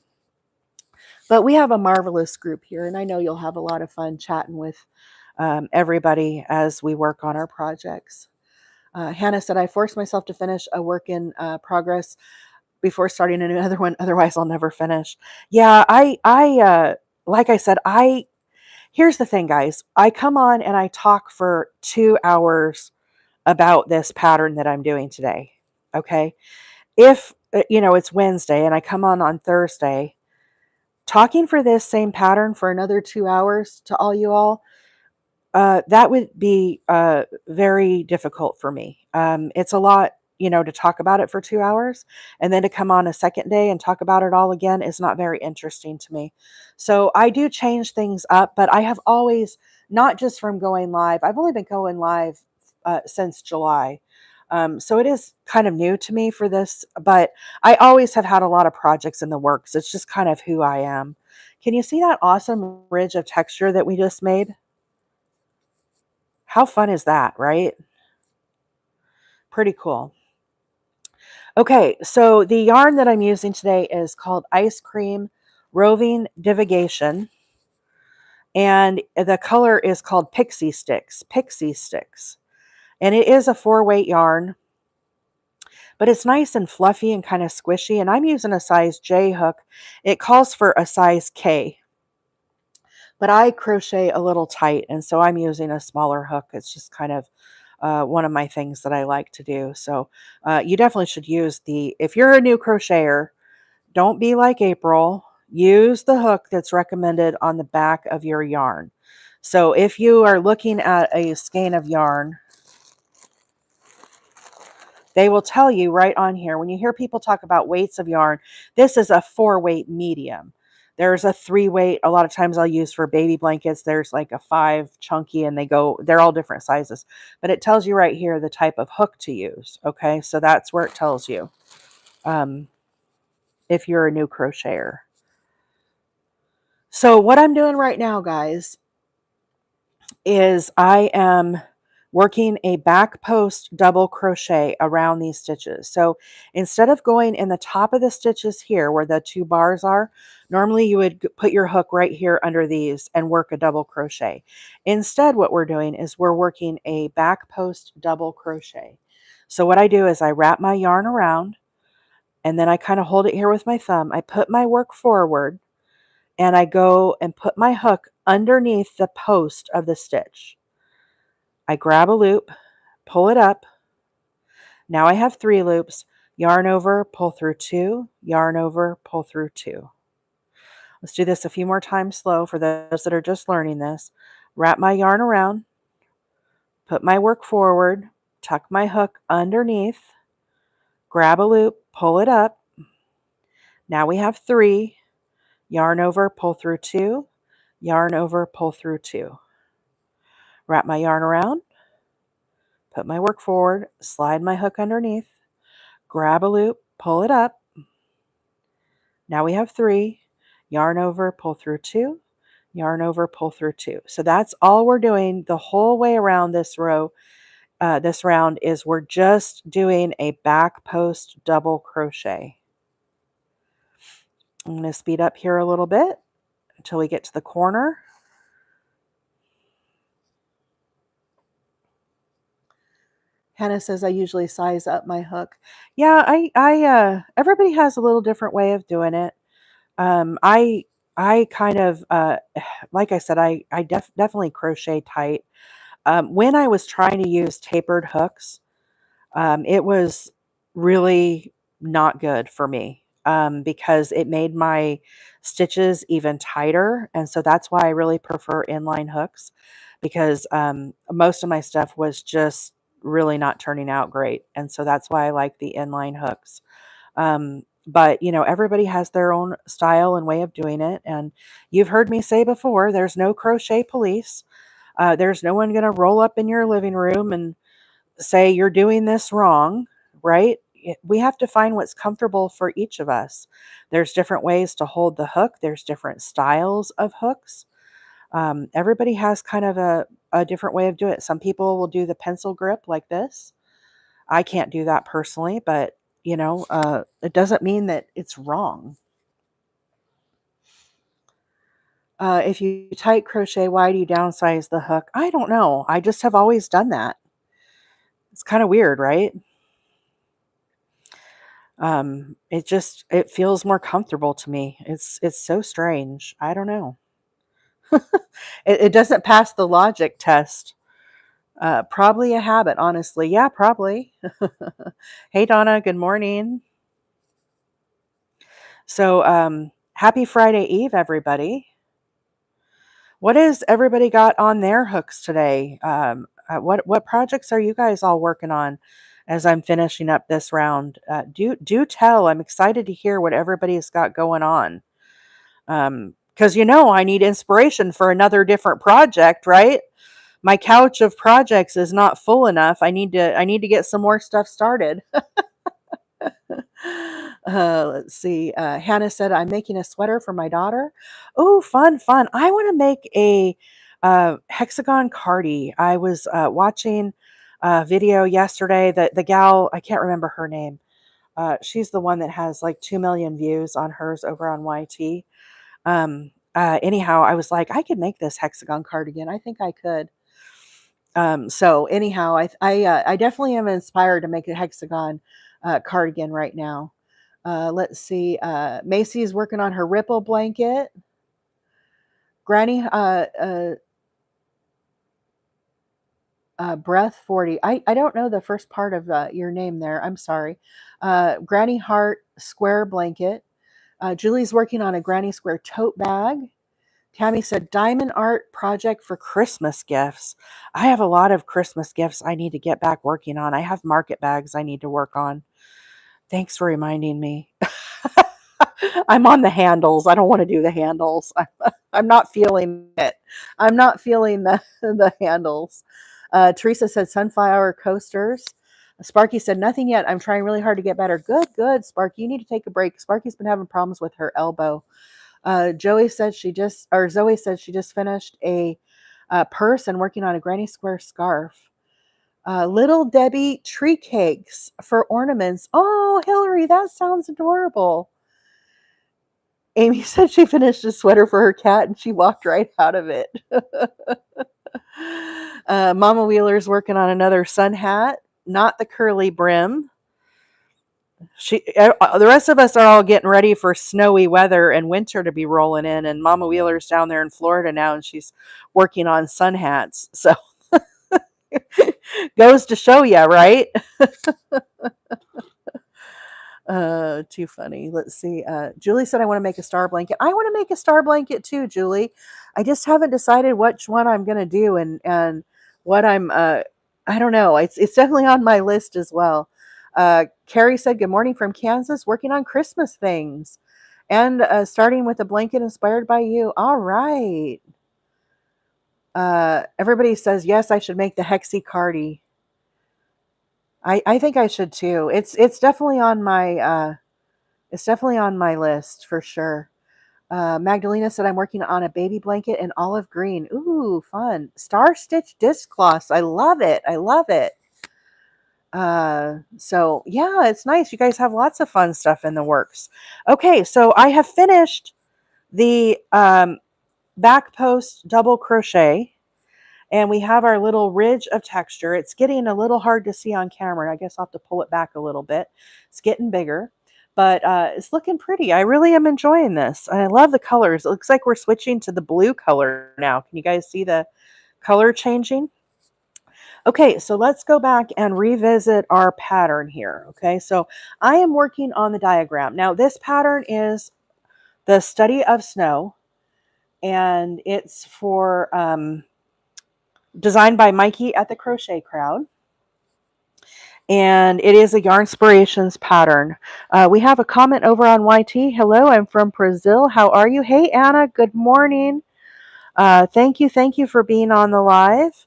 But we have a marvelous group here, and I know you'll have a lot of fun chatting with everybody as we work on our projects. Hannah said, I forced myself to finish a work in progress before starting another one. Otherwise, I'll never finish. Yeah, like I said, here's the thing, guys. I come on and I talk for 2 hours about this pattern that I'm doing today. Okay. If, it's Wednesday and I come on Thursday, talking for this same pattern for another 2 hours to all you all, that would be very difficult for me. It's a lot, to talk about it for 2 hours and then to come on a second day and talk about it all again is not very interesting to me. So I do change things up, but I have always, not just from going live, I've only been going live since July. So it is kind of new to me for this, but I always have had a lot of projects in the works. It's just kind of who I am. Can you see that awesome ridge of texture that we just made? How fun is that, right? Pretty cool. Okay, so the yarn that I'm using today is called Ice Cream Roving Divagation, and the color is called Pixie Stix. Pixie Stix. And it is a 4-weight yarn, but it's nice and fluffy and kind of squishy, and I'm using a size J hook. It calls for a size K, but I crochet a little tight, and so I'm using a smaller hook. It's just kind of one of my things that I like to do. So you definitely should use if you're a new crocheter, don't be like April. Use the hook that's recommended on the back of your yarn. So if you are looking at a skein of yarn, they will tell you right on here, when you hear people talk about weights of yarn, this is a 4-weight medium. There's a 3-weight, a lot of times I'll use for baby blankets. There's like a 5 chunky, and they're all different sizes. But it tells you right here the type of hook to use. Okay, so that's where it tells you if you're a new crocheter. So what I'm doing right now, guys, is I am working a back post double crochet around these stitches. So instead of going in the top of the stitches here where the 2 bars are, normally you would put your hook right here under these and work a double crochet. Instead, what we're doing is we're working a back post double crochet. So what I do is I wrap my yarn around, and then I kind of hold it here with my thumb. I put my work forward, and I go and put my hook underneath the post of the stitch. I grab a loop, pull it up. Now I have 3 loops. Yarn over, pull through 2, yarn over, pull through 2. Let's do this a few more times slow for those that are just learning this. Wrap my yarn around, put my work forward, tuck my hook underneath, grab a loop, pull it up. Now we have 3, yarn over, pull through 2, yarn over, pull through 2. Wrap my yarn around, put my work forward, slide my hook underneath, grab a loop, pull it up. Now we have 3, yarn over, pull through 2, yarn over, pull through 2. So that's all we're doing the whole way around this row. This round is we're just doing a back post double crochet. I'm going to speed up here a little bit until we get to the corner. Hannah says I usually size up my hook. Yeah, everybody has a little different way of doing it. I kind of, like I said, I definitely crochet tight. When I was trying to use tapered hooks, it was really not good for me, because it made my stitches even tighter. And so that's why I really prefer inline hooks, because most of my stuff was just really not turning out great. And so that's why I like the inline hooks. But everybody has their own style and way of doing it. And you've heard me say before, there's no crochet police. There's no one going to roll up in your living room and say you're doing this wrong, right? We have to find what's comfortable for each of us. There's different ways to hold the hook. There's different styles of hooks. Everybody has kind of a different way of doing it. Some people will do the pencil grip like this. I can't do that personally, but it doesn't mean that it's wrong. If you tight crochet, why do you downsize the hook? I don't know. I just have always done that. It's kind of weird, right? It feels more comfortable to me. It's so strange. I don't know. It doesn't pass the logic test. Probably a habit, honestly. Yeah, probably. Hey, Donna. Good morning. So, happy Friday Eve, everybody. What has everybody got on their hooks today? What projects are you guys all working on as I'm finishing up this round? Do tell. I'm excited to hear what everybody's got going on. Because I need inspiration for another different project, right? My couch of projects is not full enough. I need to get some more stuff started. Let's see. Hannah said, I'm making a sweater for my daughter. Oh, fun, fun. I want to make a hexagon cardie. I was watching a video yesterday that the gal, I can't remember her name. She's the one that has like 2 million views on hers over on YT. Anyhow, I was like, I could make this hexagon cardigan. I think I could. So anyhow, I definitely am inspired to make a hexagon cardigan right now. Let's see. Macy is working on her ripple blanket. Granny, Breath 40. I don't know the first part of your name there. I'm sorry. Granny Heart square blanket. Julie's working on a Granny Square tote bag. Tammy said, diamond art project for Christmas gifts. I have a lot of Christmas gifts I need to get back working on. I have market bags I need to work on. Thanks for reminding me. I'm on the handles. I don't want to do the handles. I'm not feeling it. I'm not feeling the handles. Teresa said sunflower coasters. Sparky said nothing yet. I'm trying really hard to get better. Good, Sparky. You need to take a break. Sparky's been having problems with her elbow. Zoe said she just finished a purse and working on a Granny Square scarf. Little Debbie tree cakes for ornaments. Oh, Hillary, that sounds adorable. Amy said she finished a sweater for her cat and she walked right out of it. Mama Wheeler's working on another sun hat, not the curly brim. The rest of us are all getting ready for snowy weather and winter to be rolling in, and Mama Wheeler's down there in Florida now, and she's working on sun hats. So goes to show you, right? Too funny. Let's see. Julie said, I want to make a star blanket. I want to make a star blanket too, Julie. I just haven't decided which one I'm going to do and what I don't know. It's definitely on my list as well. Carrie said, good morning from Kansas, working on Christmas things and starting with a blanket inspired by you. All right. Everybody says, yes, I should make the Hexie Cardi. I think I should too. It's definitely on my it's definitely on my list for sure. Magdalena said, I'm working on a baby blanket in olive green. Ooh, fun. Star Stitch disc cloths. I love it. I love it. So yeah, it's nice. You guys have lots of fun stuff in the works. Okay, so I have finished the back post double crochet. And we have our little ridge of texture. It's getting a little hard to see on camera. I guess I'll have to pull it back a little bit. It's getting bigger, but it's looking pretty. I really am enjoying this. And I love the colors. It looks like we're switching to the blue color now. Can you guys see the color changing? Okay, so let's go back and revisit our pattern here. Okay, so I am working on the diagram. Now, this pattern is the Study of Snow, and it's for designed by Mikey at the Crochet Crowd. And it is a Yarnspirations pattern. We have a comment over on YT. Hello, I'm from Brazil. How are you? Hey, Anna, good morning. Thank you for being on the live.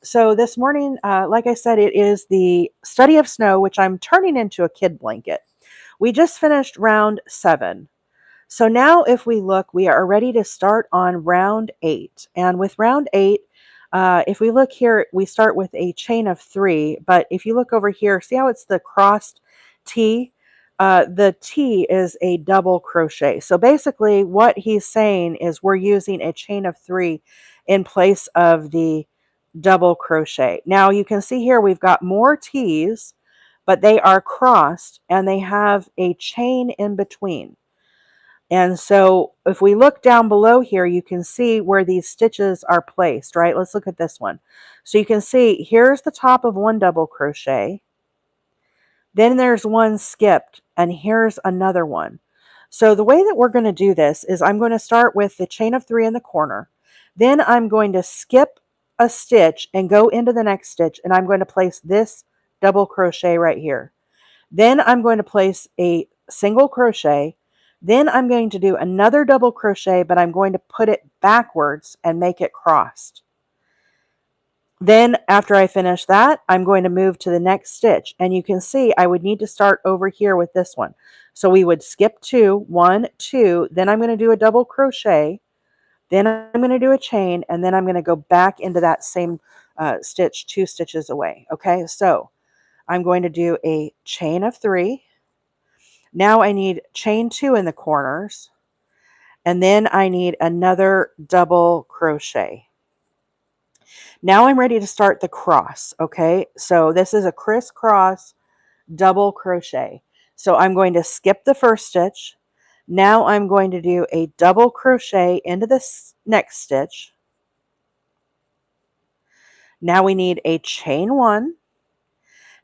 So this morning, like I said, it is the Study of Snow, which I'm turning into a kid blanket. We just finished round 7. So now if we look, we are ready to start on round 8. And with round 8, if we look here, we start with a chain of 3. But if you look over here, see how it's the crossed T? The T is a double crochet. So basically what he's saying is we're using a chain of 3 in place of the double crochet. Now you can see here we've got more T's, but they are crossed and they have a chain in between. And so if we look down below here, you can see where these stitches are placed, right? Let's look at this one. So you can see here's the top of one double crochet. Then there's one skipped, and here's another one. So the way that we're going to do this is I'm going to start with the chain of 3 in the corner. Then I'm going to skip a stitch and go into the next stitch, and I'm going to place this double crochet right here. Then I'm going to place a single crochet. Then I'm going to do another double crochet, but I'm going to put it backwards and make it crossed. Then after I finish that, I'm going to move to the next stitch. And you can see I would need to start over here with this one. So we would skip 2, 1, 2, then I'm going to do a double crochet, then I'm going to do a chain, and then I'm going to go back into that same stitch 2 stitches away. Okay, so I'm going to do a chain of 3. Now I need chain 2 in the corners, and then I need another double crochet. Now I'm ready to start the cross, okay? So this is a crisscross double crochet. So I'm going to skip the first stitch. Now I'm going to do a double crochet into this next stitch. Now we need a chain 1.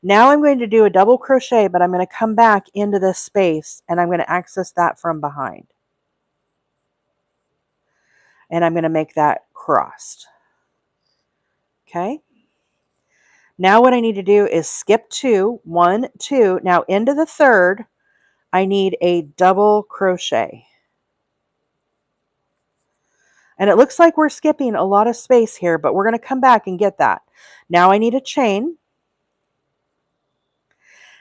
Now I'm going to do a double crochet, but I'm going to come back into this space and I'm going to access that from behind. And I'm going to make that crossed. Okay. Now what I need to do is skip 2, 1, 2. Now into the third, I need a double crochet. And it looks like we're skipping a lot of space here, but we're going to come back and get that. Now I need a chain.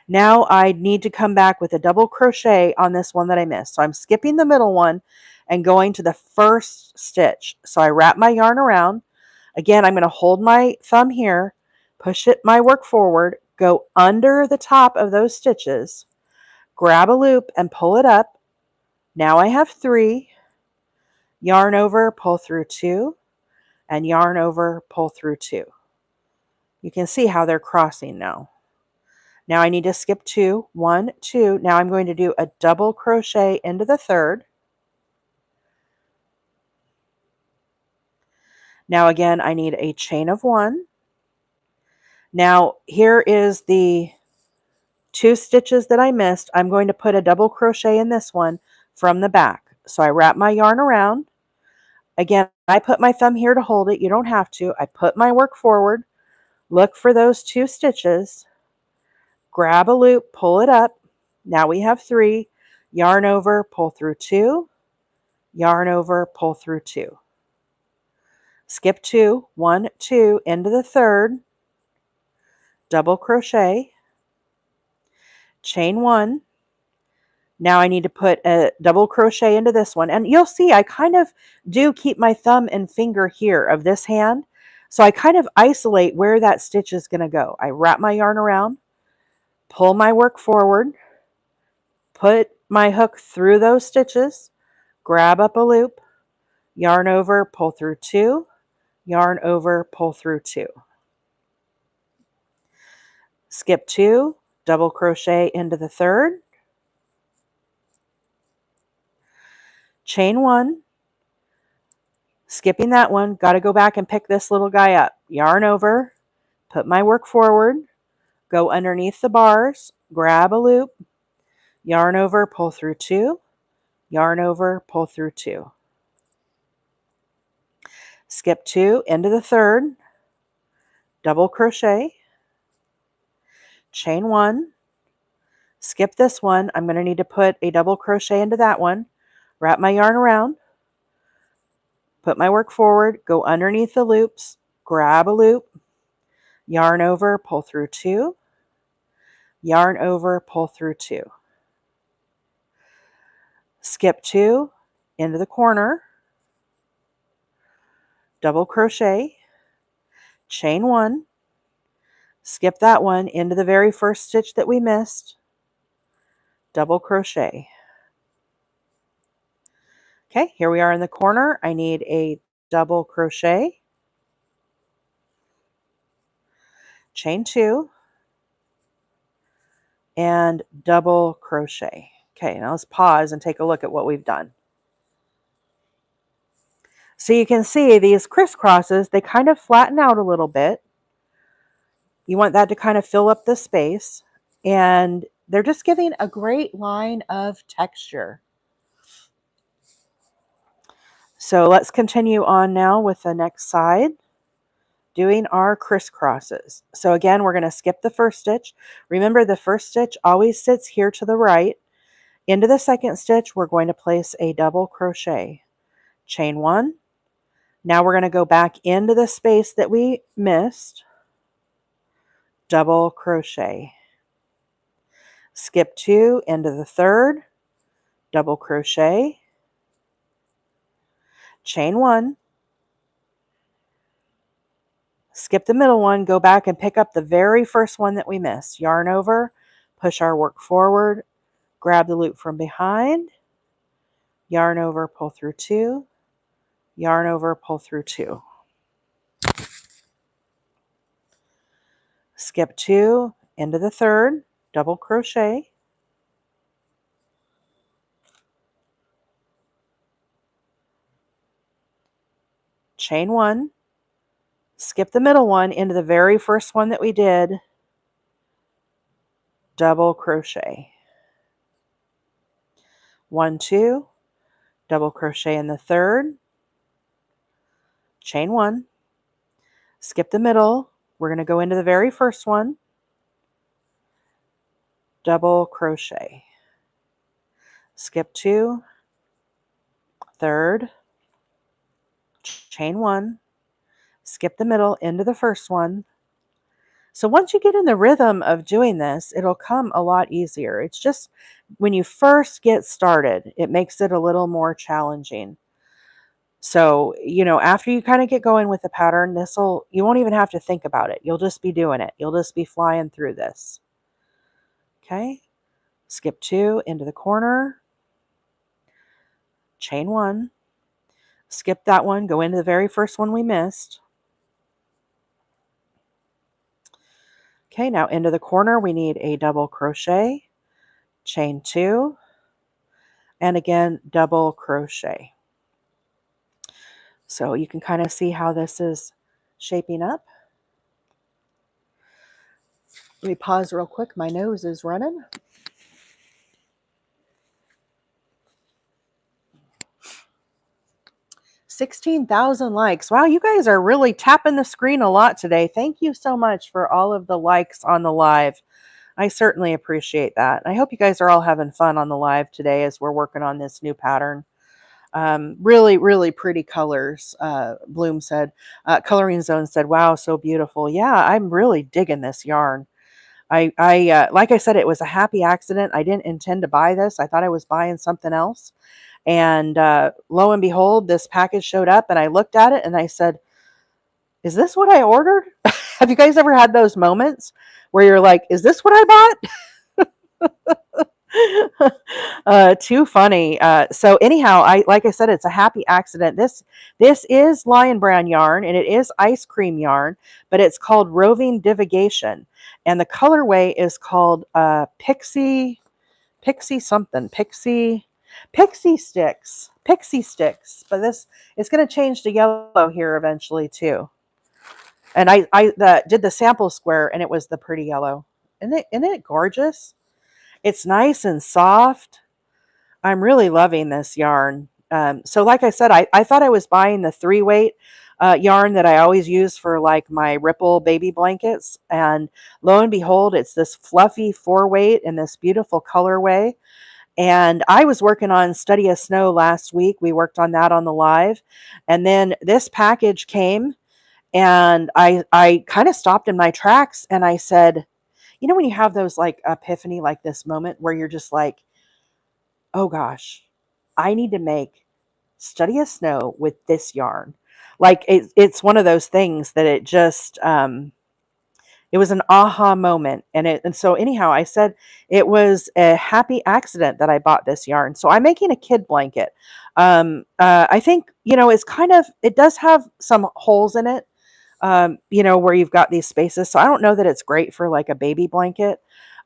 Now I need to come back with a double crochet on this one that I missed. So I'm skipping the middle one and going to the first stitch. So I wrap my yarn around. Again, I'm going to hold my thumb here, push my work forward, go under the top of those stitches, grab a loop and pull it up. Now I have 3, yarn over, pull through 2, and yarn over, pull through 2. You can see how they're crossing now. Now I need to skip 2, 1, 2. Now I'm going to do a double crochet into the third. Now again, I need a chain of 1. Now here is the 2 stitches that I missed. I'm going to put a double crochet in this one from the back. So I wrap my yarn around. Again, I put my thumb here to hold it. You don't have to. I put my work forward, look for those 2 stitches, grab a loop, pull it up. Now we have 3. Yarn over, pull through 2, yarn over, pull through 2. Skip 2, 1, 2, into the third, double crochet, chain 1. Now I need to put a double crochet into this one. And you'll see I kind of do keep my thumb and finger here of this hand. So I kind of isolate where that stitch is going to go. I wrap my yarn around, pull my work forward, put my hook through those stitches, grab up a loop, yarn over, pull through 2, yarn over, pull through 2. Skip 2, double crochet into the third, chain 1, skipping that one, got to go back and pick this little guy up, yarn over, put my work forward, go underneath the bars, grab a loop, yarn over, pull through 2, yarn over, pull through 2. Skip 2 into the third, double crochet, chain 1, skip this one. I'm going to need to put a double crochet into that one, wrap my yarn around, put my work forward, go underneath the loops, grab a loop, yarn over, pull through 2, yarn over, pull through 2. Skip 2 into the corner, double crochet, chain 1, skip that one into the very first stitch that we missed, double crochet. Okay, here we are in the corner. I need a double crochet, chain 2, and double crochet. Okay, now let's pause and take a look at what we've done. So you can see these crisscrosses, they kind of flatten out a little bit. You want that to kind of fill up the space, and they're just giving a great line of texture. So let's continue on now with the next side, doing our crisscrosses. So again, we're going to skip the first stitch. Remember, the first stitch always sits here to the right. Into the second stitch, we're going to place a double crochet, chain 1. Now we're going to go back into the space that we missed, double crochet, skip 2 into the third, double crochet, chain 1, skip the middle one, go back and pick up the very first one that we missed, yarn over, push our work forward, grab the loop from behind, yarn over, pull through 2, yarn over, pull through 2. Skip 2 into the third, double crochet, chain 1, skip the middle one into the very first one that we did, double crochet, 1, 2, double crochet in the third, chain 1, skip the middle, we're going to go into the very first one, double crochet, skip 2, third, chain 1, skip the middle into the first one. So once you get in the rhythm of doing this, it'll come a lot easier. It's just when you first get started, it makes it a little more challenging. So, after you kind of get going with the pattern, you won't even have to think about it. You'll just be doing it. You'll just be flying through this. Okay. Skip 2 into the corner, chain 1, skip that one, go into the very first one we missed. Okay, now into the corner we need a double crochet, chain 2, and again double crochet. So you can kind of see how this is shaping up. Let me pause real quick. My nose is running. 16,000 likes. Wow, you guys are really tapping the screen a lot today. Thank you so much for all of the likes on the live. I certainly appreciate that. I hope you guys are all having fun on the live today as we're working on this new pattern. Really, really pretty colors. Bloom said, Coloring Zone said, wow, so beautiful. Yeah, I'm really digging this yarn. Like I said, it was a happy accident. I didn't intend to buy this. I thought I was buying something else. And lo and behold, this package showed up and I looked at it and I said, is this what I ordered? Have you guys ever had those moments where you're like, is this what I bought? Too funny. So anyhow, like I said, it's a happy accident. This is Lion Brand yarn and it is ice cream yarn, but it's called Roving Divagation. And the colorway is called Pixie Stix. Pixie Stix. But this is going to change to yellow here eventually too. And I did the sample square and it was the pretty yellow. Isn't it gorgeous? It's nice and soft. I'm really loving this yarn. So like I said, I thought I was buying the 3-weight yarn that I always use for like my Ripple baby blankets. And lo and behold, it's this fluffy 4-weight in this beautiful colorway. And I was working on Study of Snow last week. We worked on that on the live. And then this package came and I kind of stopped in my tracks and I said, you know, when you have those like epiphany, like this moment where you're just like, oh gosh, I need to make Study of Snow with this yarn. Like it's one of those things that it just, it was an aha moment. And so anyhow, I said it was a happy accident that I bought this yarn. So I'm making a kid blanket. I think, you know, it's kind of, it does have some holes in it, you know, where you've got these spaces. So I don't know that it's great for like a baby blanket.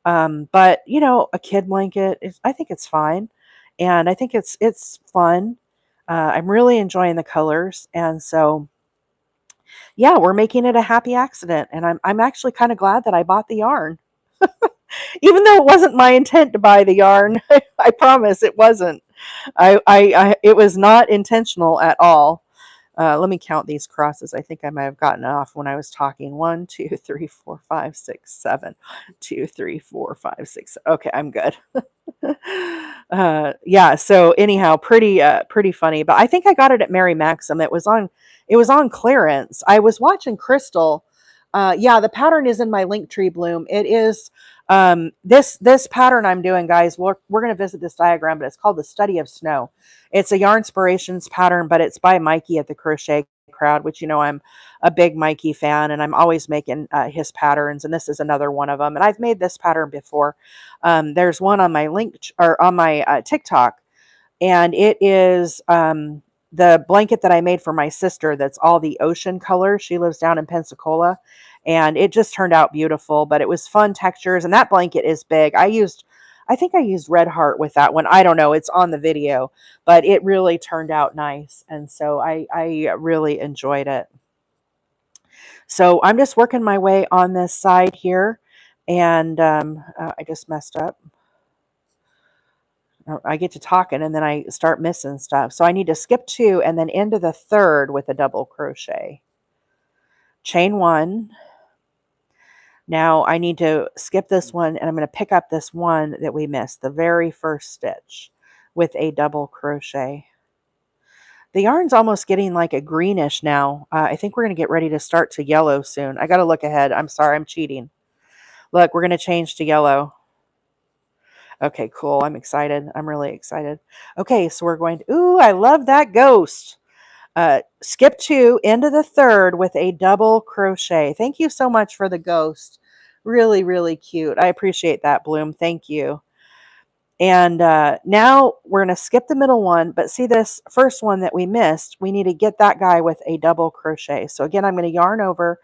But you know, a kid blanket is, I think it's fine. And I think it's fun. I'm really enjoying the colors. And so yeah, we're making it a happy accident. And I'm actually kind of glad that I bought the yarn. Even though it wasn't my intent to buy the yarn. I promise it wasn't. It was not intentional at all. Let me count these crosses. I think I might have gotten off when I was talking. 1, 2, 3, 4, 5, 6, 7. 2, 3, 4, 5, 6. Okay, I'm good. Yeah. So anyhow, pretty funny. But I think I got it at Mary Maxim. It was on clearance. I was watching Crystal. Yeah, the pattern is in my link tree, Bloom. It is this pattern I'm doing, guys. We're going to visit this diagram, but it's called the Study of Snow. It's a Yarnspirations pattern, but it's by Mikey at the Crochet Crowd, which, you know, I'm a big Mikey fan and I'm always making his patterns. And this is another one of them. And I've made this pattern before. There's one on my or on my TikTok, and it is the blanket that I made for my sister. That's all the ocean color. She lives down in Pensacola, and it just turned out beautiful. But it was fun textures, and that blanket is big. I think I used Red Heart with that one. I don't know. It's on the video, but it really turned out nice, and so I really enjoyed it. So I'm just working my way on this side here, and I just messed up. I get to talking and then I start missing stuff. So I need to skip 2 and then into the 3rd with a double crochet. Chain 1. Now I need to skip this one and I'm going to pick up this one that we missed, the very first stitch, with a double crochet. The yarn's almost getting like a greenish now. I think we're going to get ready to start to yellow soon. I got to look ahead. I'm sorry, I'm cheating. Look, we're going to change to yellow. Okay, cool. I'm excited. I'm really excited. Okay, so we're going to, ooh, I love that ghost. Skip 2 into the 3rd with a double crochet. Thank you so much for the ghost. Really, really cute. I appreciate that, Bloom. Thank you. And now we're going to skip the middle one, but see this first one that we missed, we need to get that guy with a double crochet. So again, I'm going to yarn over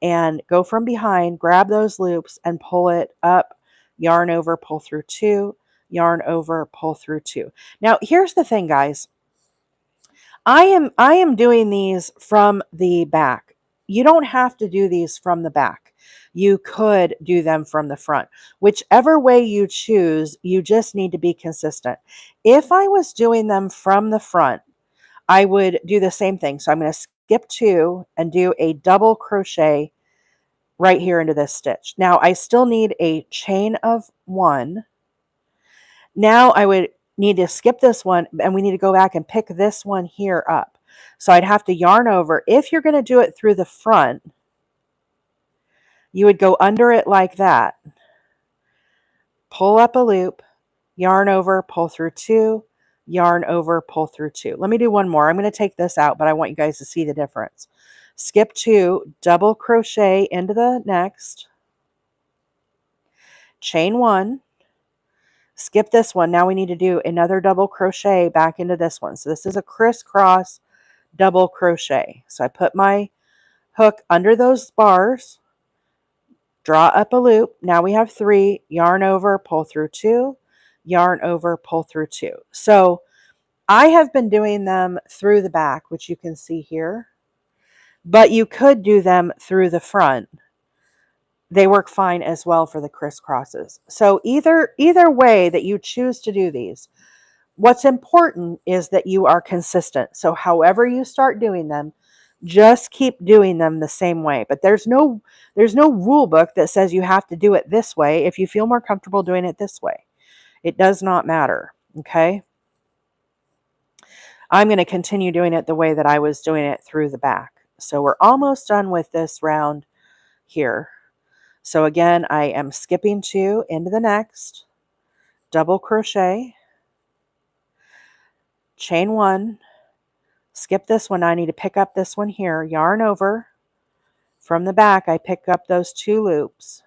and go from behind, grab those loops and pull it up, yarn over, pull through 2, yarn over, pull through 2. Now, here's the thing, guys. I am doing these from the back. You don't have to do these from the back. You could do them from the front. Whichever way you choose, you just need to be consistent. If I was doing them from the front, I would do the same thing. So I'm going to skip 2 and do a double crochet right here into this stitch. Now I still need a chain of 1. Now I would need to skip this one, and we need to go back and pick this one here up. So I'd have to yarn over. If you're going to do it through the front, you would go under it like that, pull up a loop, yarn over, pull through 2, yarn over, pull through 2. Let me do one more. I'm going to take this out, but I want you guys to see the difference. Skip 2, double crochet into the next, chain 1, skip this one. Now we need to do another double crochet back into this one. So this is a crisscross double crochet. So I put my hook under those bars, draw up a loop. Now we have 3, yarn over, pull through 2, yarn over, pull through 2. So I have been doing them through the back, which you can see here, but you could do them through the front. They work fine as well for the crisscrosses. So either way that you choose to do these, what's important is that you are consistent. So however you start doing them, just keep doing them the same way. But there's no rule book that says you have to do it this way. If you feel more comfortable doing it this way, it does not matter. Okay. I'm going to continue doing it the way that I was doing it through the back. So we're almost done with this round here. So again, I am skipping 2 into the next, double crochet, chain 1, skip this one. I need to pick up this one here, yarn over. From the back, I pick up those 2 loops.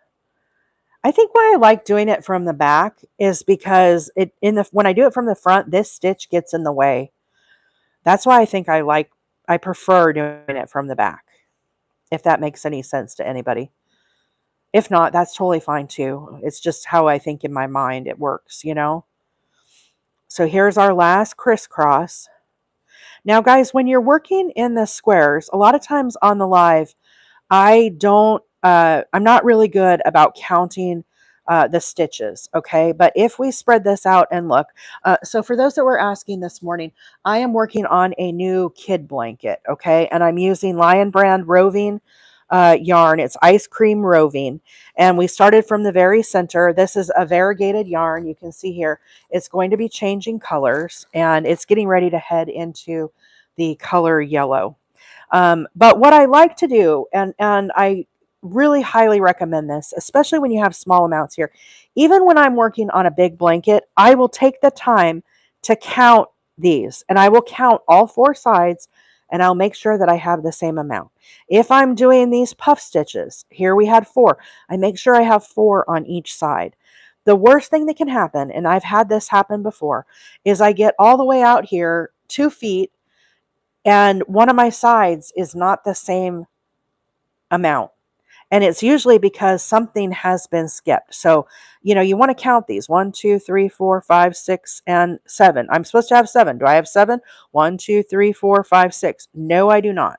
I think why I like doing it from the back is because when I do it from the front, this stitch gets in the way. That's why I think I prefer doing it from the back, if that makes any sense to anybody. If not, that's totally fine too. It's just how I think in my mind it works, you know? So here's our last crisscross. Now, guys, when you're working in the squares, a lot of times on the live, I'm not really good about counting the stitches, okay? But if we spread this out and look, so for those that were asking this morning, I am working on a new kid blanket, okay? And I'm using Lion Brand Roving yarn. It's ice cream roving. And we started from the very center. This is a variegated yarn. You can see here, it's going to be changing colors, and it's getting ready to head into the color yellow. But what I like to do, and I really highly recommend this, especially when you have small amounts here, even when I'm working on a big blanket, I will take the time to count these, and I will count all 4 sides, and I'll make sure that I have the same amount. If I'm doing these puff stitches, here we had 4, I make sure I have 4 on each side. The worst thing that can happen, and I've had this happen before, is I get all the way out here 2 feet, and one of my sides is not the same amount. And it's usually because something has been skipped. So, you want to count these 1, 2, 3, 4, 5, 6, and 7. I'm supposed to have 7. Do I have 7? 1, 2, 3, 4, 5, 6. No, I do not.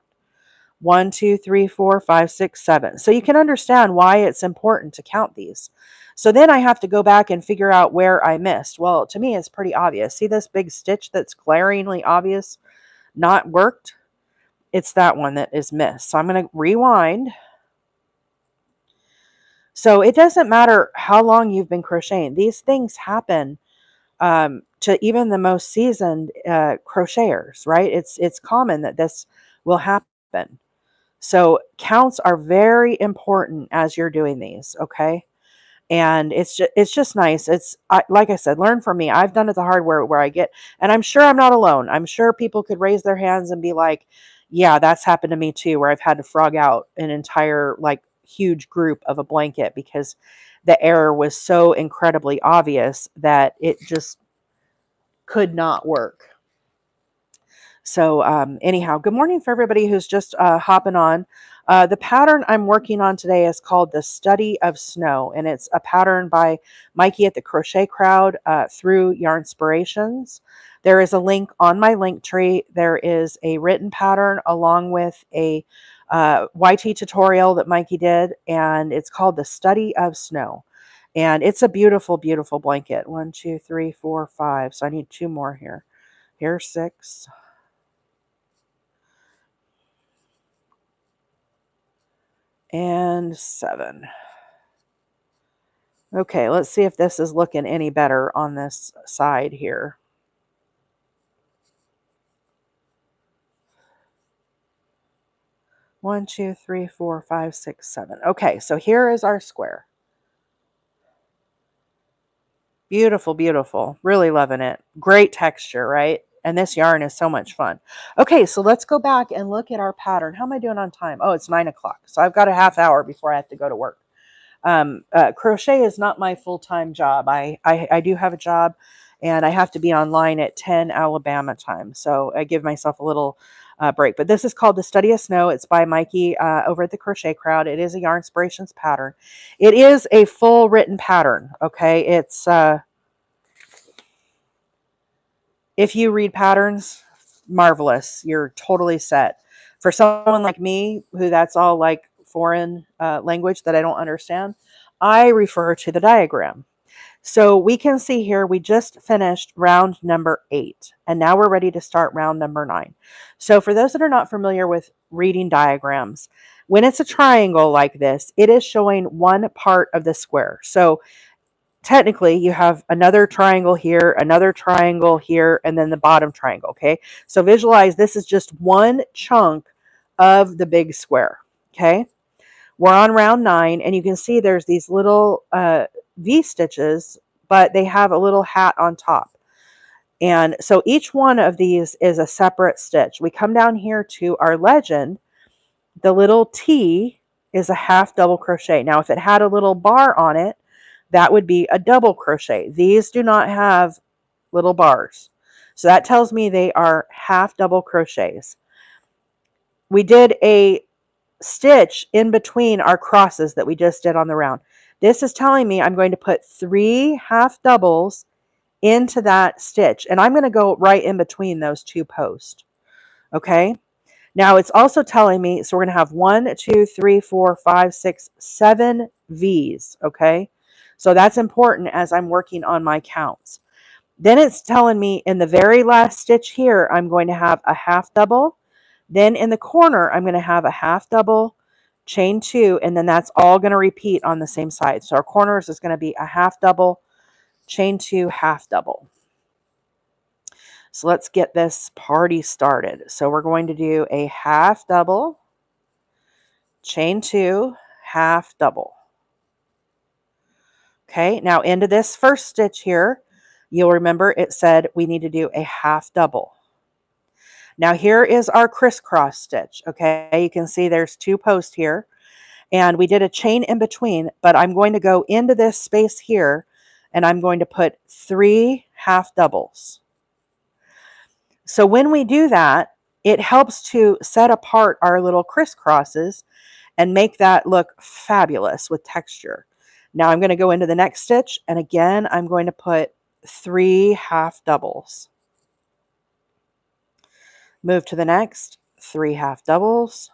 1, 2, 3, 4, 5, 6, 7. So you can understand why it's important to count these. So then I have to go back and figure out where I missed. Well, to me, it's pretty obvious. See this big stitch that's glaringly obvious not worked? It's that one that is missed. So I'm going to rewind. So it doesn't matter how long you've been crocheting. These things happen to even the most seasoned crocheters, right? It's common that this will happen. So counts are very important as you're doing these, okay? And it's just nice. Like I said, learn from me. I've done it the hard way where I get, and I'm sure I'm not alone. I'm sure people could raise their hands and be like, yeah, that's happened to me too, where I've had to frog out an entire huge group of a blanket because the error was so incredibly obvious that it just could not work. So anyhow, good morning for everybody who's just hopping on. The pattern I'm working on today is called The Study of Snow, and it's a pattern by Mikey at the Crochet Crowd through Yarnspirations. There is a link on my link tree. There is a written pattern along with a YT tutorial that Mikey did, and it's called The Study of Snow. And it's a beautiful, beautiful blanket. 1, 2, 3, 4, 5. So I need 2 more here. Here's 6. And 7. Okay, let's see if this is looking any better on this side here. One, 2, 3, 4, 5, 6, 7. Okay, so here is our square. Beautiful, beautiful. Really loving it. Great texture, right? And this yarn is so much fun. Okay, so let's go back and look at our pattern. How am I doing on time? Oh, it's 9 o'clock. So I've got a half hour before I have to go to work. Crochet is not my full-time job. I do have a job, and I have to be online at 10 Alabama time. So I give myself a little break. But this is called The Study of Snow. It's by Mikey over at the Crochet Crowd. It is a Yarnspirations pattern. It is a full written pattern. Okay, it's if you read patterns, marvelous. You're totally set. For someone like me, who that's all like foreign language that I don't understand, I refer to the diagram. So we can see here, we just finished round number 8, and now we're ready to start round number 9. So for those that are not familiar with reading diagrams, when it's a triangle like this, it is showing one part of the square. So technically you have another triangle here, and then the bottom triangle, okay? So visualize this is just one chunk of the big square, okay? We're on round 9, and you can see there's these little V stitches, but they have a little hat on top. And so each one of these is a separate stitch. We come down here to our legend. The little T is a half double crochet. Now, if it had a little bar on it, that would be a double crochet. These do not have little bars. So that tells me they are half double crochets. We did a stitch in between our crosses that we just did on the round. This is telling me I'm going to put 3 half doubles into that stitch, and I'm going to go right in between those 2 posts. Okay. Now it's also telling me, so we're going to have 1, 2, 3, 4, 5, 6, 7 V's. Okay. So that's important as I'm working on my counts. Then it's telling me in the very last stitch here, I'm going to have a half double. Then in the corner, I'm going to have a half double, chain 2, and then that's all going to repeat on the same side. So our corners is going to be a half double, chain 2, half double. So let's get this party started. So we're going to do a half double, chain 2, half double. Okay, now into this first stitch here, you'll remember it said we need to do a half double. Now here is our crisscross stitch. Okay, you can see there's 2 posts here, and we did a chain in between, but I'm going to go into this space here, and I'm going to put 3 half doubles. So when we do that, it helps to set apart our little crisscrosses and make that look fabulous with texture. Now I'm going to go into the next stitch, and again, I'm going to put 3 half doubles. Move to the next, 3 half doubles.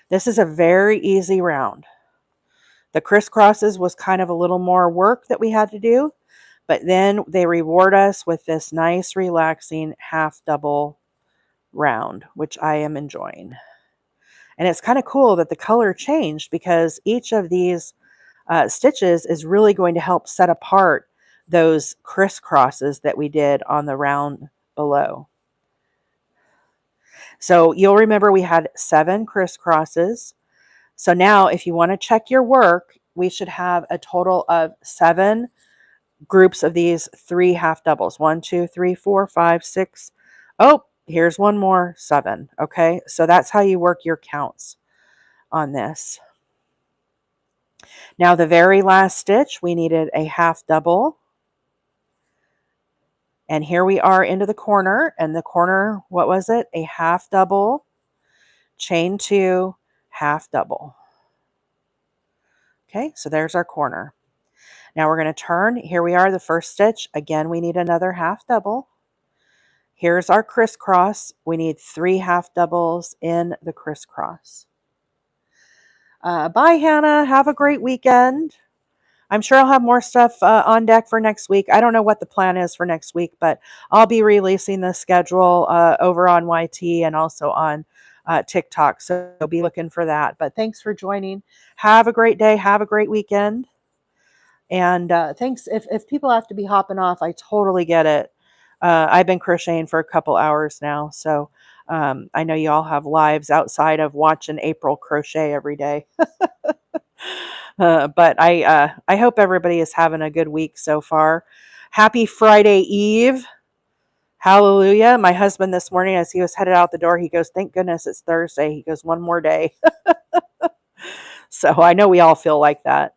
This is a very easy round. The crisscrosses was kind of a little more work that we had to do, but then they reward us with this nice, relaxing half double round, which I am enjoying. And it's kind of cool that the color changed because each of these stitches is really going to help set apart those crisscrosses that we did on the round below. So you'll remember we had 7 crisscrosses. So now if you want to check your work, we should have a total of 7 groups of these 3 half doubles. 1, 2, 3, 4, 5, 6. Oh, here's one more, 7. Okay, so that's how you work your counts on this. Now the very last stitch, we needed a half double. And here we are into the corner, and the corner, what was it? A half double, chain 2, half double. Okay, so there's our corner. Now we're going to turn. Here we are, the first stitch. Again, we need another half double. Here's our crisscross. We need 3 half doubles in the crisscross. Bye, Hannah. Have a great weekend. I'm sure I'll have more stuff on deck for next week. I don't know what the plan is for next week, but I'll be releasing the schedule over on YT and also on TikTok. So be looking for that. But thanks for joining. Have a great day. Have a great weekend. And thanks. If people have to be hopping off, I totally get it. I've been crocheting for a couple hours now. So I know you all have lives outside of watching April crochet every day. But I hope everybody is having a good week so far. Happy Friday Eve. Hallelujah. My husband this morning, as he was headed out the door, he goes, thank goodness it's Thursday. He goes, one more day. So I know we all feel like that.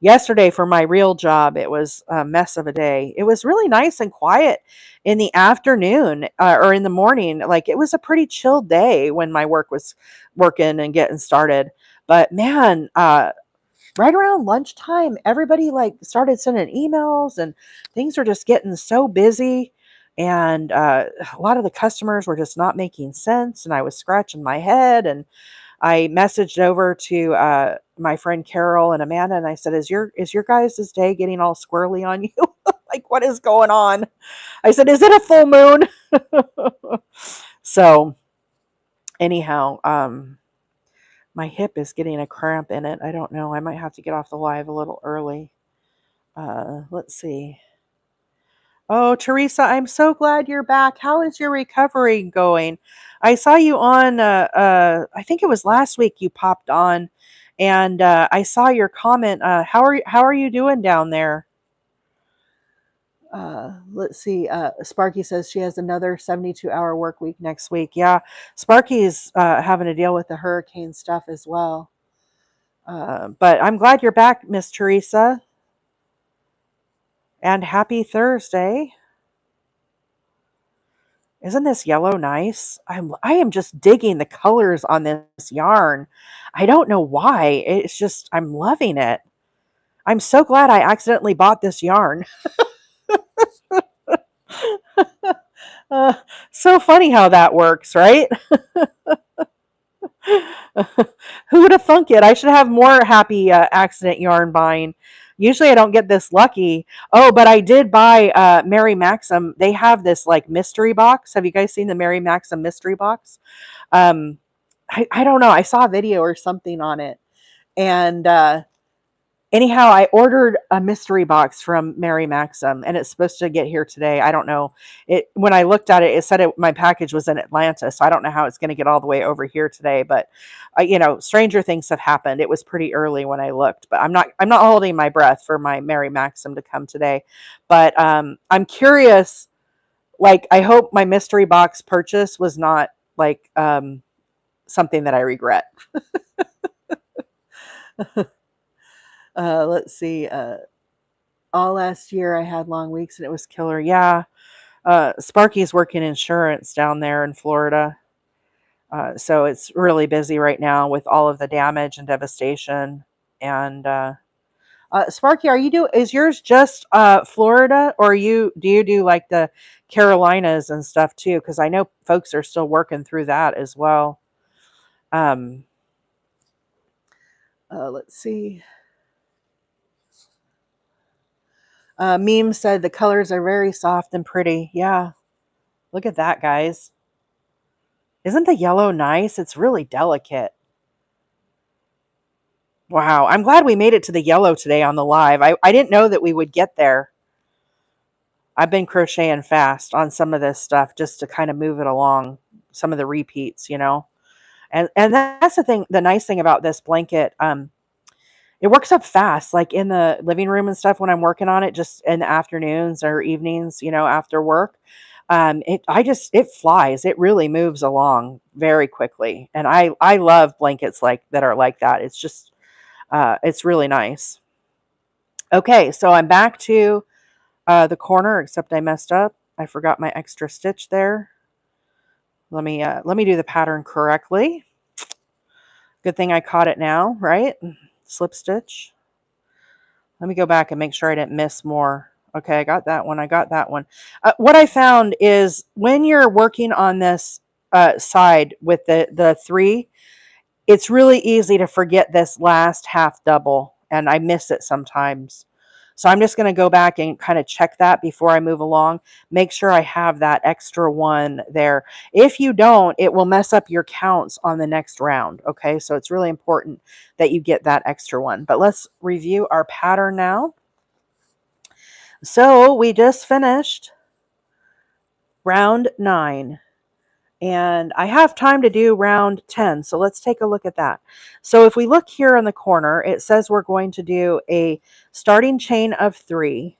Yesterday for my real job, it was a mess of a day. It was really nice and quiet in the afternoon or in the morning. Like it was a pretty chill day when my work was working and getting started. But man, right around lunchtime, everybody like started sending emails and things were just getting so busy. And a lot of the customers were just not making sense. And I was scratching my head, and I messaged over to my friend Carol and Amanda, and I said, is your guys' day getting all squirrely on you? Like, what is going on? I said, is it a full moon? So anyhow, my hip is getting a cramp in it. I don't know. I might have to get off the live a little early. Let's see. Oh, Teresa, I'm so glad you're back. How is your recovery going? I saw you on, I think it was last week you popped on, and I saw your comment. How are you doing down there? Let's see. Sparky says she has another 72-hour work week next week. Yeah, Sparky's having to deal with the hurricane stuff as well. But I'm glad you're back, Miss Teresa. And happy Thursday. Isn't this yellow nice? I am just digging the colors on this yarn. I don't know why. It's just, I'm loving it. I'm so glad I accidentally bought this yarn. So funny how that works, right? Who would have thunk it? I should have more happy accident yarn buying. Usually I don't get this lucky. Oh, but I did buy Mary Maxim. They have this like mystery box. Have you guys seen the Mary Maxim mystery box? Um, I don't know. I saw a video or something on it. And anyhow, I ordered a mystery box from Mary Maxim, and it's supposed to get here today. I don't know. When I looked at it, it said my package was in Atlanta, so I don't know how it's going to get all the way over here today. But stranger things have happened. It was pretty early when I looked, but I'm not holding my breath for my Mary Maxim to come today. But I'm curious. Like, I hope my mystery box purchase was not like something that I regret. Let's see. All last year I had long weeks and it was killer. Yeah. Sparky's working insurance down there in Florida. So it's really busy right now with all of the damage and devastation. And Sparky, is yours just Florida, or do you do like the Carolinas and stuff too? Because I know folks are still working through that as well. Let's see. Meme said the colors are very soft and pretty. Yeah. Look at that, guys. Isn't the yellow nice? It's really delicate. Wow. I'm glad we made it to the yellow today on the live. I didn't know that we would get there. I've been crocheting fast on some of this stuff just to kind of move it along. Some of the repeats, And that's the thing, the nice thing about this blanket. It works up fast, like in the living room and stuff when I'm working on it, just in the afternoons or evenings, after work. It flies. It really moves along very quickly. And I love blankets that are like that. It's just, it's really nice. Okay. So I'm back to, the corner, except I messed up. I forgot my extra stitch there. Let me do the pattern correctly. Good thing I caught it now, right? Slip stitch. Let me go back and make sure I didn't miss more. Okay, I got that one. I got that one. What I found is when you're working on this side with the 3, it's really easy to forget this last half double, and I miss it sometimes. So I'm just going to go back and kind of check that before I move along. Make sure I have that extra one there. If you don't, it will mess up your counts on the next round. Okay, so it's really important that you get that extra one. But let's review our pattern now. So we just finished round 9. And I have time to do round 10, so let's take a look at that. So if we look here in the corner, it says we're going to do a starting chain of 3.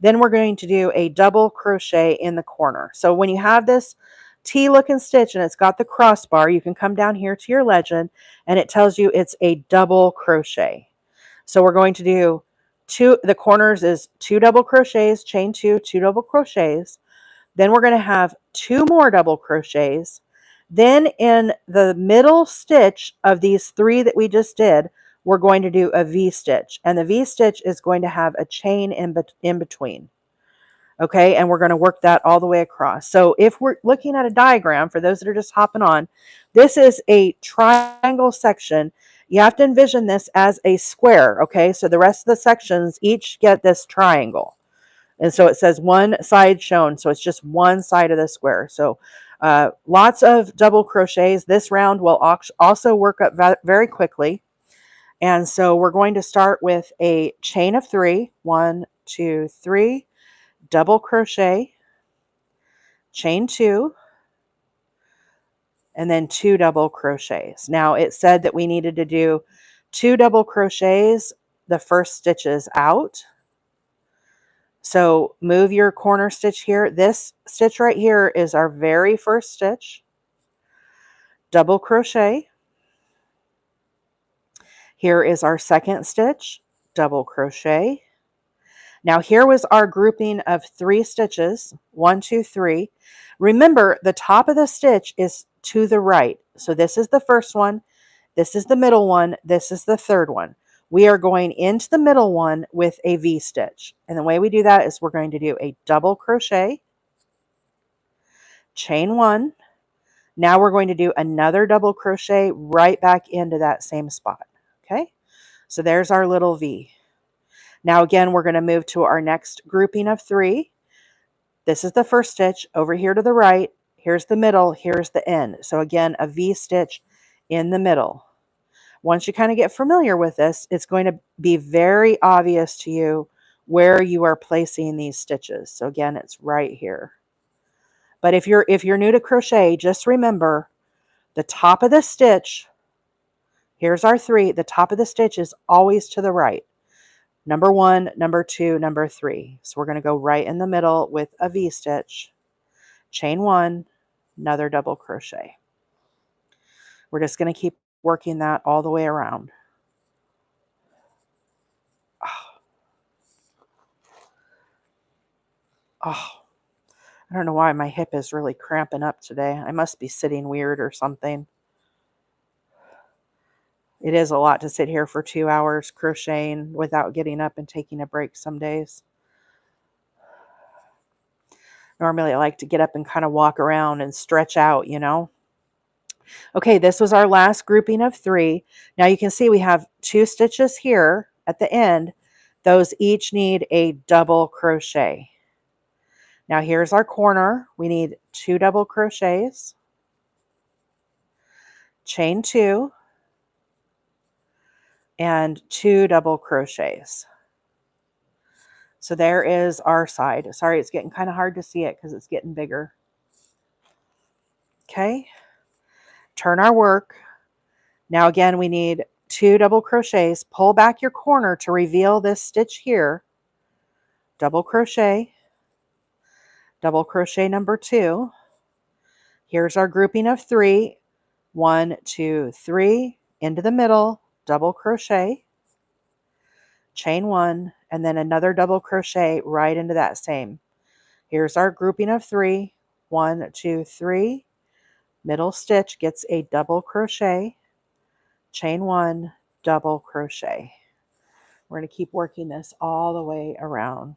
Then we're going to do a double crochet in the corner. So when you have this T-looking stitch and it's got the crossbar, you can come down here to your legend and it tells you it's a double crochet. So we're going to do the corners is 2 double crochets, chain 2, 2 double crochets. Then we're going to have 2 more double crochets. Then in the middle stitch of these 3 that we just did, we're going to do a V-stitch. And the V-stitch is going to have a chain in between. Okay, and we're going to work that all the way across. So if we're looking at a diagram, for those that are just hopping on, this is a triangle section. You have to envision this as a square. Okay, so the rest of the sections each get this triangle. And so it says one side shown. So it's just one side of the square. So lots of double crochets. This round will also work up very quickly. And so we're going to start with a chain of 3. 1, 2, 3. Double crochet. Chain 2. And then 2 double crochets. Now it said that we needed to do 2 double crochets the first stitches out. So move your corner stitch here. This stitch right here is our very first stitch. Double crochet. Here is our second stitch. Double crochet. Now here was our grouping of 3 stitches. 1, 2, 3. Remember, the top of the stitch is to the right. So this is the first one. This is the middle one. This is the third one. We are going into the middle one with a V-stitch. And the way we do that is we're going to do a double crochet, chain 1. Now we're going to do another double crochet right back into that same spot. Okay, so there's our little V. Now again, we're going to move to our next grouping of 3. This is the first stitch over here to the right. Here's the middle. Here's the end. So again, a V-stitch in the middle. Once you kind of get familiar with this, it's going to be very obvious to you where you are placing these stitches. So again, it's right here. But if you're new to crochet, just remember the top of the stitch, here's our 3, the top of the stitch is always to the right. Number 1, number 2, number 3. So we're going to go right in the middle with a V-stitch, chain 1, another double crochet. We're just going to keep working that all the way around. Oh, I don't know why my hip is really cramping up today. I must be sitting weird or something. It is a lot to sit here for 2 hours crocheting without getting up and taking a break some days. Normally I like to get up and kind of walk around and stretch out, you know. Okay, this was our last grouping of 3. Now you can see we have 2 stitches here at the end. Those each need a double crochet. Now here's our corner. We need 2 double crochets, chain 2, and 2 double crochets. So there is our side. Sorry, it's getting kind of hard to see it because it's getting bigger. Okay, turn our work. Now again, we need 2 double crochets. Pull back your corner to reveal this stitch here. Double crochet number 2. Here's our grouping of 3. 1, 2, 3, into the middle, double crochet, chain 1, and then another double crochet right into that same. Here's our grouping of 3. 1, 2, 3. Middle stitch gets a double crochet, chain 1, double crochet. We're going to keep working this all the way around.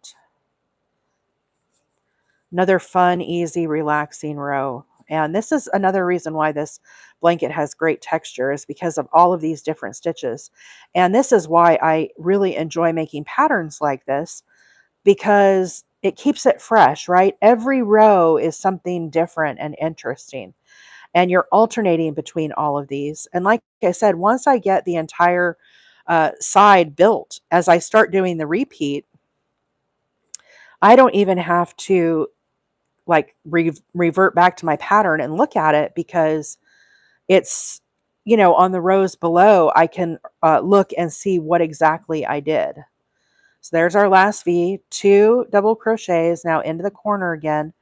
Another fun, easy, relaxing row. And this is another reason why this blanket has great texture, is because of all of these different stitches. And this is why I really enjoy making patterns like this, because it keeps it fresh, right? Every row is something different and interesting. And you're alternating between all of these. And like I said, once I get the entire side built, as I start doing the repeat, I don't even have to like revert back to my pattern and look at it, because it's, on the rows below, I can look and see what exactly I did. So there's our last V, 2 double crochets, now into the corner again,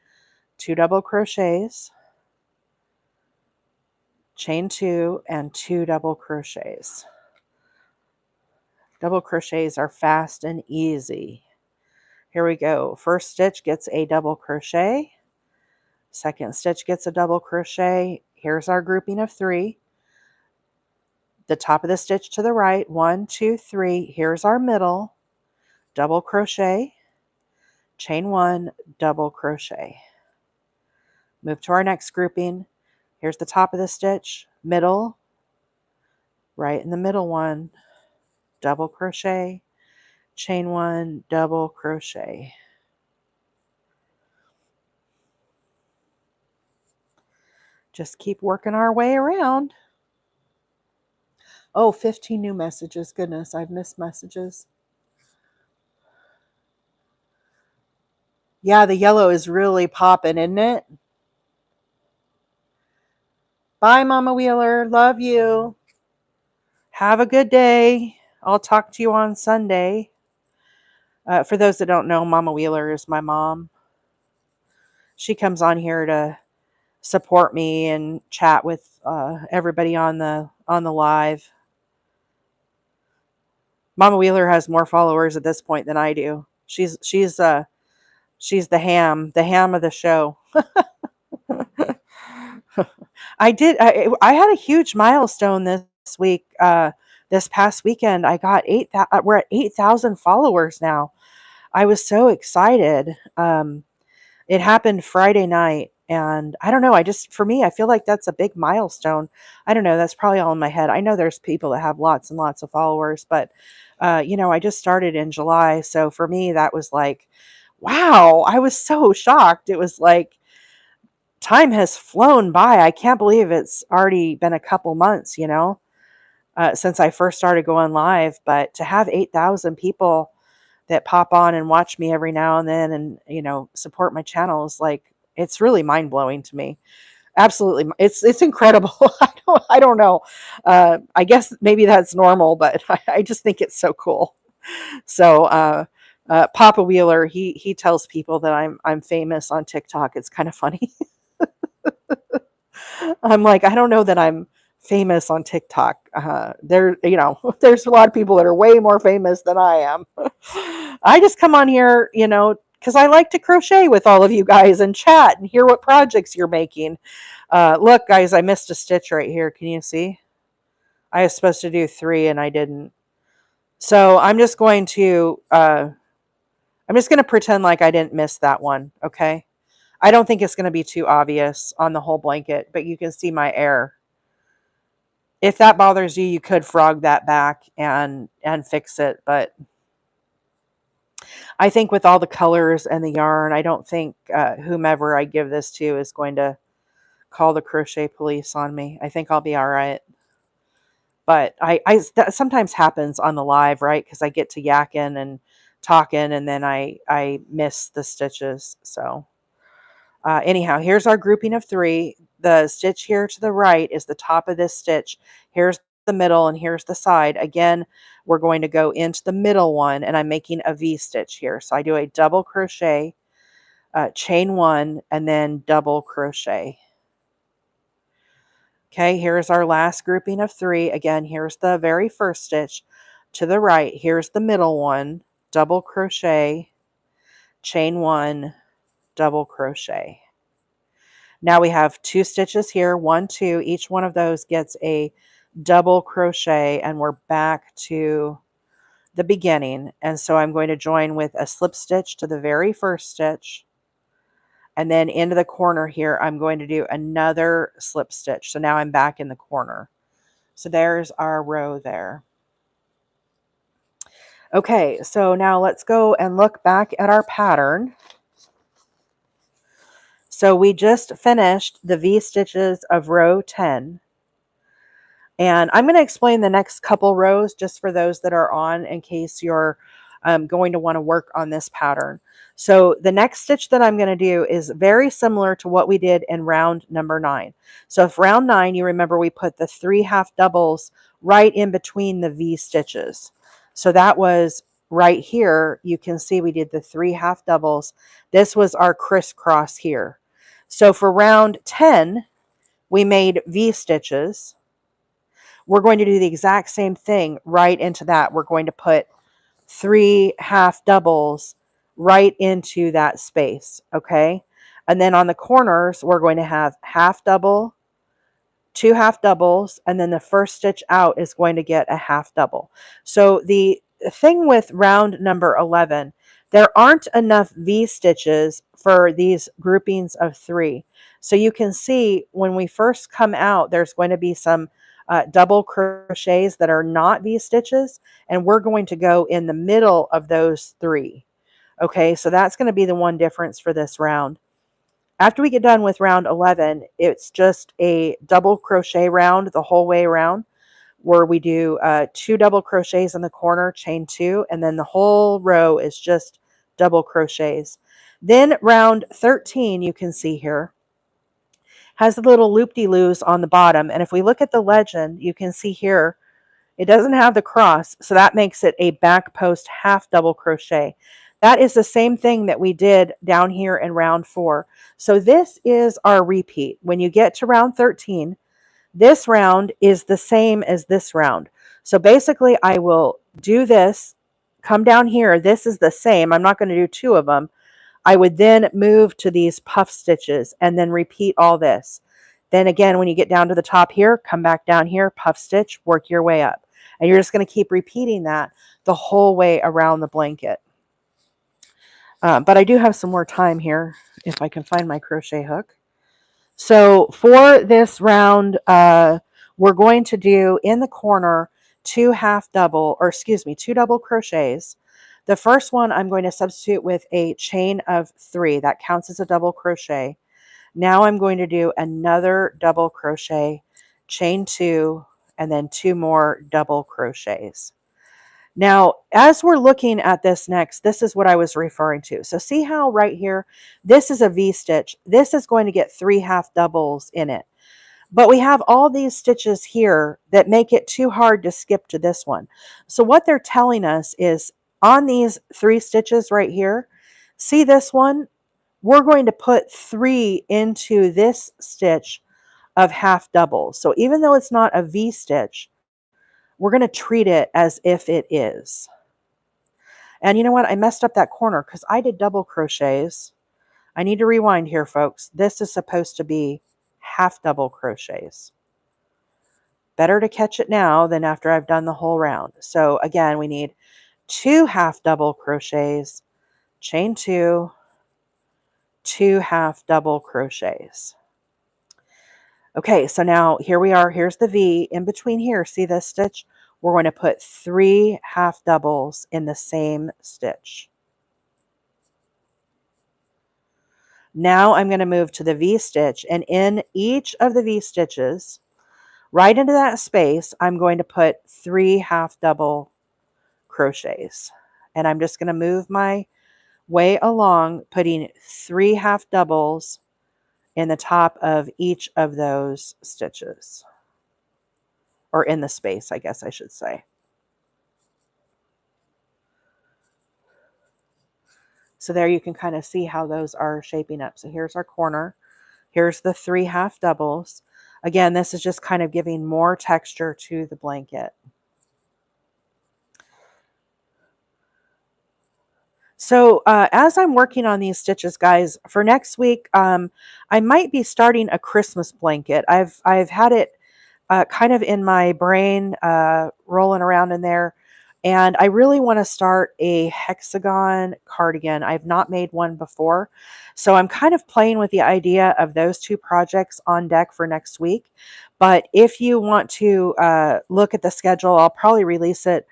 2 double crochets, chain 2, and 2 double crochets. Double crochets are fast and easy. Here we go. First stitch gets a double crochet. Second stitch gets a double crochet. Here's our grouping of 3. The top of the stitch to the right, 1, 2, 3. Here's our middle, double crochet, chain 1, double crochet. Move to our next grouping. Here's the top of the stitch, middle, right in the middle one, double crochet, chain 1, double crochet. Just keep working our way around. Oh, 15 new messages. Goodness, I've missed messages. Yeah, the yellow is really popping, isn't it? Bye, Mama Wheeler. Love you. Have a good day. I'll talk to you on Sunday. For those that don't know, Mama Wheeler is my mom. She comes on here to support me and chat with everybody on the live. Mama Wheeler has more followers at this point than I do. She's the ham of the show. I had a huge milestone this week. This past weekend, I got we're at 8,000 followers now. I was so excited. It happened Friday night, and I don't know. For me, I feel like that's a big milestone. I don't know. That's probably all in my head. I know there's people that have lots and lots of followers, but I just started in July, so for me, that was like, wow! I was so shocked. It was like time has flown by. I can't believe it's already been a couple months, since I first started going live. But to have 8,000 people that pop on and watch me every now and then and, support my channels, like, it's really mind blowing to me. Absolutely. It's incredible. I don't know. I guess maybe that's normal, but I just think it's so cool. So, Papa Wheeler, he tells people that I'm famous on TikTok. It's kind of funny. I'm like, I don't know that I'm famous on TikTok. There's a lot of people that are way more famous than I am. I just come on here, because I like to crochet with all of you guys and chat and hear what projects you're making. Look, guys, I missed a stitch right here. Can you see? I was supposed to do 3 and I didn't. So I'm just going to pretend like I didn't miss that one. Okay. I don't think it's going to be too obvious on the whole blanket, but you can see my error. If that bothers you, you could frog that back and fix it. But I think with all the colors and the yarn, I don't think whomever I give this to is going to call the crochet police on me. I think I'll be all right. But that sometimes happens on the live, right? Because I get to yakking and talking, and then I miss the stitches. So anyhow, here's our grouping of 3. The stitch here to the right is the top of this stitch. Here's the middle, and here's the side. Again, we're going to go into the middle one, and I'm making a V stitch here. So I do a double crochet, chain 1, and then double crochet. Okay, here's our last grouping of 3. Again, here's the very first stitch to the right. Here's the middle one, double crochet, chain 1, double crochet. Now we have 2 stitches here, 1, 2. Each one of those gets a double crochet, and we're back to the beginning. And so I'm going to join with a slip stitch to the very first stitch, and then into the corner here I'm going to do another slip stitch. So now I'm back in the corner. So there's our row there. Okay, so now let's go and look back at our pattern. So we just finished the V-stitches of row 10. And I'm going to explain the next couple rows just for those that are on, in case you're going to want to work on this pattern. So the next stitch that I'm going to do is very similar to what we did in round number 9. So if round 9, you remember we put the 3 half doubles right in between the V stitches. So that was right here. You can see we did the 3 half doubles. This was our crisscross here. So for round 10, we made V stitches. We're going to do the exact same thing right into that. We're going to put 3 half doubles right into that space, okay? And then on the corners, we're going to have half double, 2 half doubles, and then the first stitch out is going to get a half double. So the thing with round number 11, there aren't enough V stitches for these groupings of 3. So you can see when we first come out, there's going to be some double crochets that are not V stitches, and we're going to go in the middle of those 3. Okay, so that's going to be the one difference for this round. After we get done with round 11, it's just a double crochet round the whole way around, where we do 2 double crochets in the corner, chain 2, and then the whole row is just double crochets. Then round 13, you can see here, has the little loop-de-loos on the bottom. And if we look at the legend, you can see here, it doesn't have the cross, so that makes it a back post half double crochet. That is the same thing that we did down here in round 4. So this is our repeat. When you get to round 13, this round is the same as this round. So basically I will do this, come down here. This is the same. I'm not going to do 2 of them. I would then move to these puff stitches and then repeat all this. Then again, when you get down to the top here, come back down here, puff stitch, work your way up. And you're just going to keep repeating that the whole way around the blanket. But I do have some more time here if I can find my crochet hook. So for this round, we're going to do in the corner 2 double crochets. The first one I'm going to substitute with a chain of 3. That counts as a double crochet. Now I'm going to do another double crochet, chain 2, and then 2 more double crochets. Now, as we're looking at this next, this is what I was referring to. So see how right here, this is a V-stitch. This is going to get 3 half doubles in it. But we have all these stitches here that make it too hard to skip to this one. So what they're telling us is on these 3 stitches right here, see this one? We're going to put 3 into this stitch of half doubles. So even though it's not a V-stitch, we're going to treat it as if it is. And you know what? I messed up that corner because I did double crochets. I need to rewind here, folks. This is supposed to be half double crochets. Better to catch it now than after I've done the whole round. So again, we need 2 half double crochets, chain 2, 2 half double crochets. Okay, so now here we are. Here's the V. In between here, see this stitch? We're going to put 3 half doubles in the same stitch. Now I'm going to move to the V stitch, and in each of the V stitches, right into that space, I'm going to put 3 half double crochets. And I'm just going to move my way along, putting 3 half doubles in the top of each of those stitches, or in the space, I guess I should say. So there you can kind of see how those are shaping up. So here's our corner. Here's the 3 half doubles. Again, this is just kind of giving more texture to the blanket. So as I'm working on these stitches, guys, for next week, I might be starting a Christmas blanket. I've had it kind of in my brain, rolling around in there. And I really want to start a hexagon cardigan. I've not made one before. So I'm kind of playing with the idea of those two projects on deck for next week. But if you want to look at the schedule, I'll probably release it.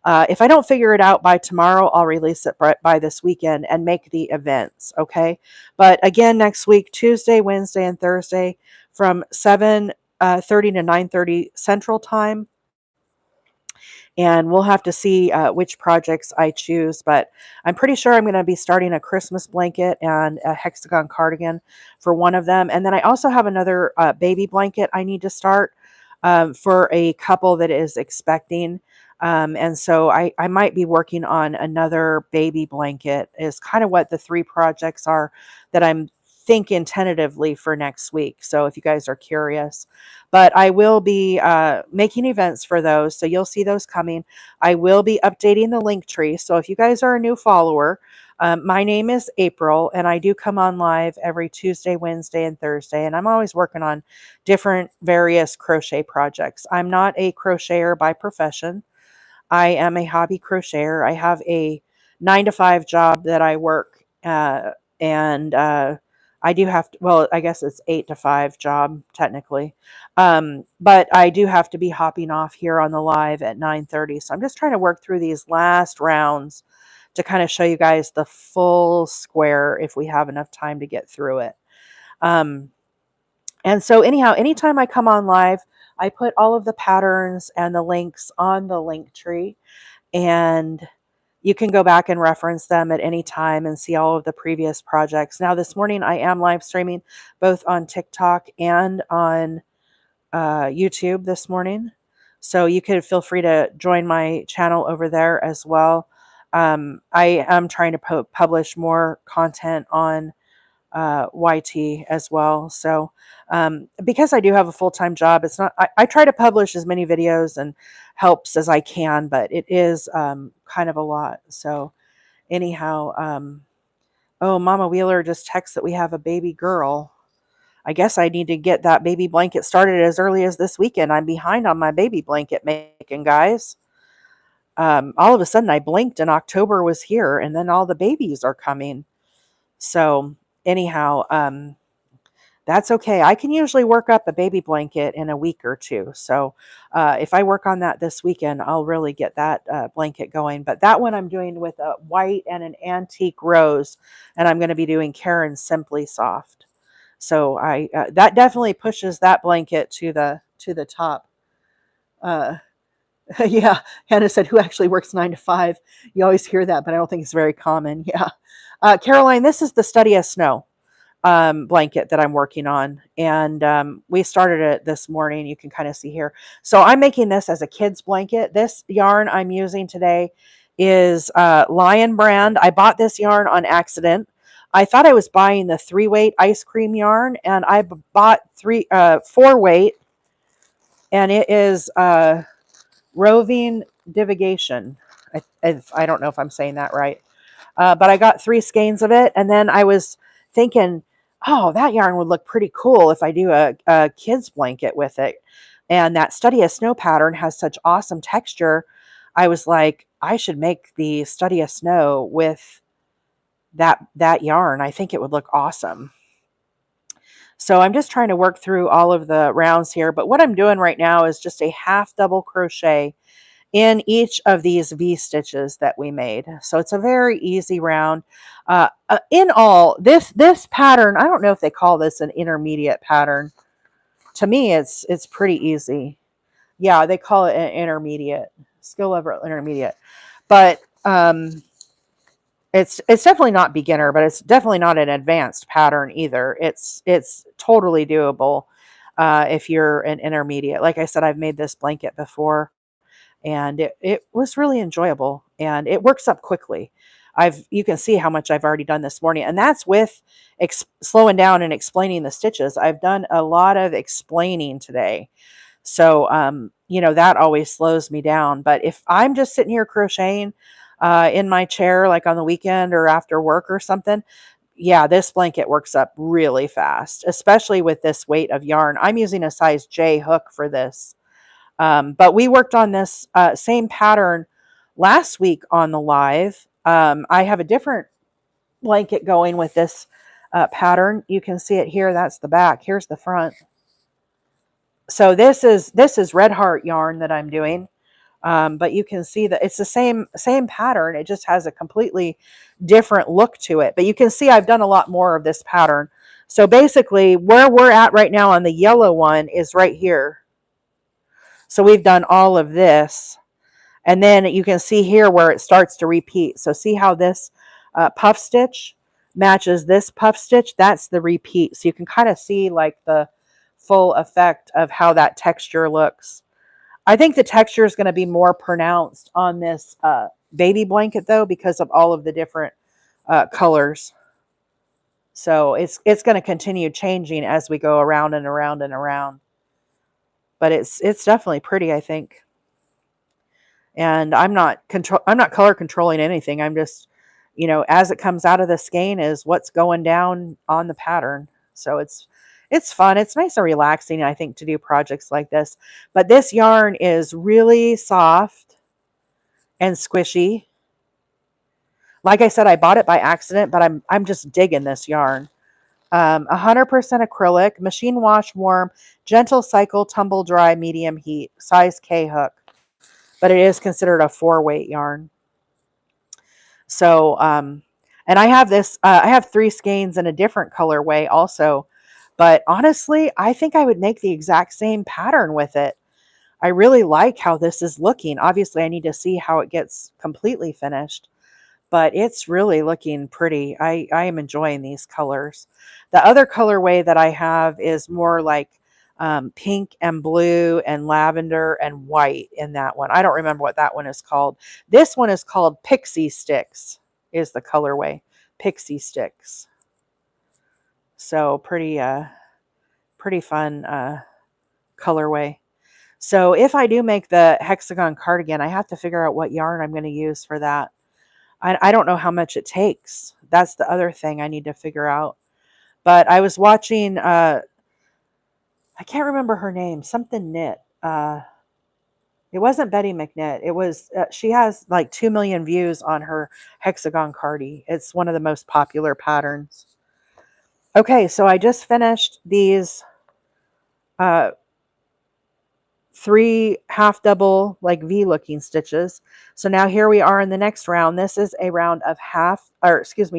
If I don't figure it out by tomorrow, I'll release it by this weekend and make the events. Okay. But again, next week, Tuesday, Wednesday, and Thursday from 7:30 to 9:30 Central Time, and we'll have to see which projects I choose. But I'm pretty sure I'm going to be starting a Christmas blanket and a hexagon cardigan for one of them. And then I also have another baby blanket I need to start for a couple that is expecting. And so I might be working on another baby blanket, is kind of what the three projects are that I'm thinking tentatively for next week. So if you guys are curious, but I will be making events for those. So you'll see those coming. I will be updating the link tree. So if you guys are a new follower, my name is April, and I do come on live every Tuesday, Wednesday, and Thursday. And I'm always working on different various crochet projects. I'm not a crocheter by profession. I am a hobby crocheter. I have a 9 to 5 job that I work, and I do have to, well, I guess it's 8 to 5 job technically. But I do have to be hopping off here on the live at 9:30. So I'm just trying to work through these last rounds to kind of show you guys the full square if we have enough time to get through it. Um, and so anyhow, anytime I come on live, I put all of the patterns and the links on the link tree, and you can go back and reference them at any time and see all of the previous projects. Now, this morning I am live streaming both on TikTok and on YouTube this morning. So you could feel free to join my channel over there as well. I am trying to publish more content on YT as well. So because I do have a full-time job, it's not, I try to publish as many videos and helps as I can, but it is kind of a lot. So anyhow, oh, Mama Wheeler just texts that we have a baby girl. I guess I need to get that baby blanket started as early as this weekend. I'm behind on my baby blanket making, guys. All of a sudden I blinked and October was here, and then all the babies are coming. So anyhow, that's okay. I can usually work up a baby blanket in a week or two. So if I work on that this weekend, I'll really get that blanket going. But that one I'm doing with a white and an antique rose, and I'm going to be doing Karen's Simply Soft. So I that definitely pushes that blanket to the top. Uh, yeah, Hannah said, "Who actually works 9 to 5?" You always hear that, but I don't think it's very common. Yeah, Caroline, this is the Study of Snow blanket that I'm working on. And we started it this morning. You can kind of see here. So I'm making this as a kid's blanket. This yarn I'm using today is Lion brand. I bought this yarn on accident. I thought I was buying the 3-weight ice cream yarn, and I bought 4-weight, and it is Roving Divagation. I don't know if I'm saying that right. But I got 3 skeins of it, and then I was thinking, oh, that yarn would look pretty cool if I do a kid's blanket with it. And that Study of Snow pattern has such awesome texture. I was like, I should make the Study of Snow with that yarn. I think it would look awesome. So I'm just trying to work through all of the rounds here. But what I'm doing right now is just a half double crochet in each of these V stitches that we made. So it's a very easy round. In all, this pattern, I don't know if they call this an intermediate pattern. To me, it's pretty easy. Yeah, they call it an intermediate, skill level intermediate. But it's definitely not beginner, but it's definitely not an advanced pattern either. It's totally doable if you're an intermediate. Like I said, I've made this blanket before, and it was really enjoyable, and it works up quickly. You can see how much I've already done this morning, and that's with slowing down and explaining the stitches. I've done a lot of explaining today. So, that always slows me down. But if I'm just sitting here crocheting, in my chair, like on the weekend or after work or something, yeah, this blanket works up really fast, especially with this weight of yarn. I'm using a size J hook for this. But we worked on this same pattern last week on the live. I have a different blanket going with this pattern. You can see it here. That's the back. Here's the front. So this is Red Heart yarn that I'm doing. But you can see that it's the same pattern. It just has a completely different look to it. But you can see I've done a lot more of this pattern. So basically where we're at right now on the yellow one is right here. So we've done all of this. And then you can see here where it starts to repeat. So see how this puff stitch matches this puff stitch? That's the repeat. So you can kind of see like the full effect of how that texture looks. I think the texture is going to be more pronounced on this baby blanket though, because of all of the different colors. So it's going to continue changing as we go around and around and around. But it's definitely pretty, I think. And I'm not color controlling anything. I'm just, as it comes out of the skein is what's going down on the pattern. So it's fun. It's nice and relaxing, I think, to do projects like this. But this yarn is really soft and squishy. Like I said, I bought it by accident, but I'm just digging this yarn. 100% acrylic, machine wash, warm, gentle cycle, tumble dry, medium heat, size K hook. But it is considered a 4-weight yarn. So, and I have this, I have 3 skeins in a different colorway also. But honestly, I think I would make the exact same pattern with it. I really like how this is looking. Obviously, I need to see how it gets completely finished, but it's really looking pretty. I am enjoying these colors. The other colorway that I have is more like pink and blue and lavender and white in that one. I don't remember what that one is called. This one is called Pixie Stix is the colorway. Pixie Stix. So pretty fun colorway. So if I do make the hexagon cardigan, I have to figure out what yarn I'm going to use for that. I don't know how much it takes. That's the other thing I need to figure out. But I was watching, I can't remember her name, something knit. It wasn't Betty McKnit. It was, she has like 2 million views on her hexagon cardi. It's one of the most popular patterns. Okay, so I just finished these 3 half double like V looking stitches. So now here we are in the next round. This is a round of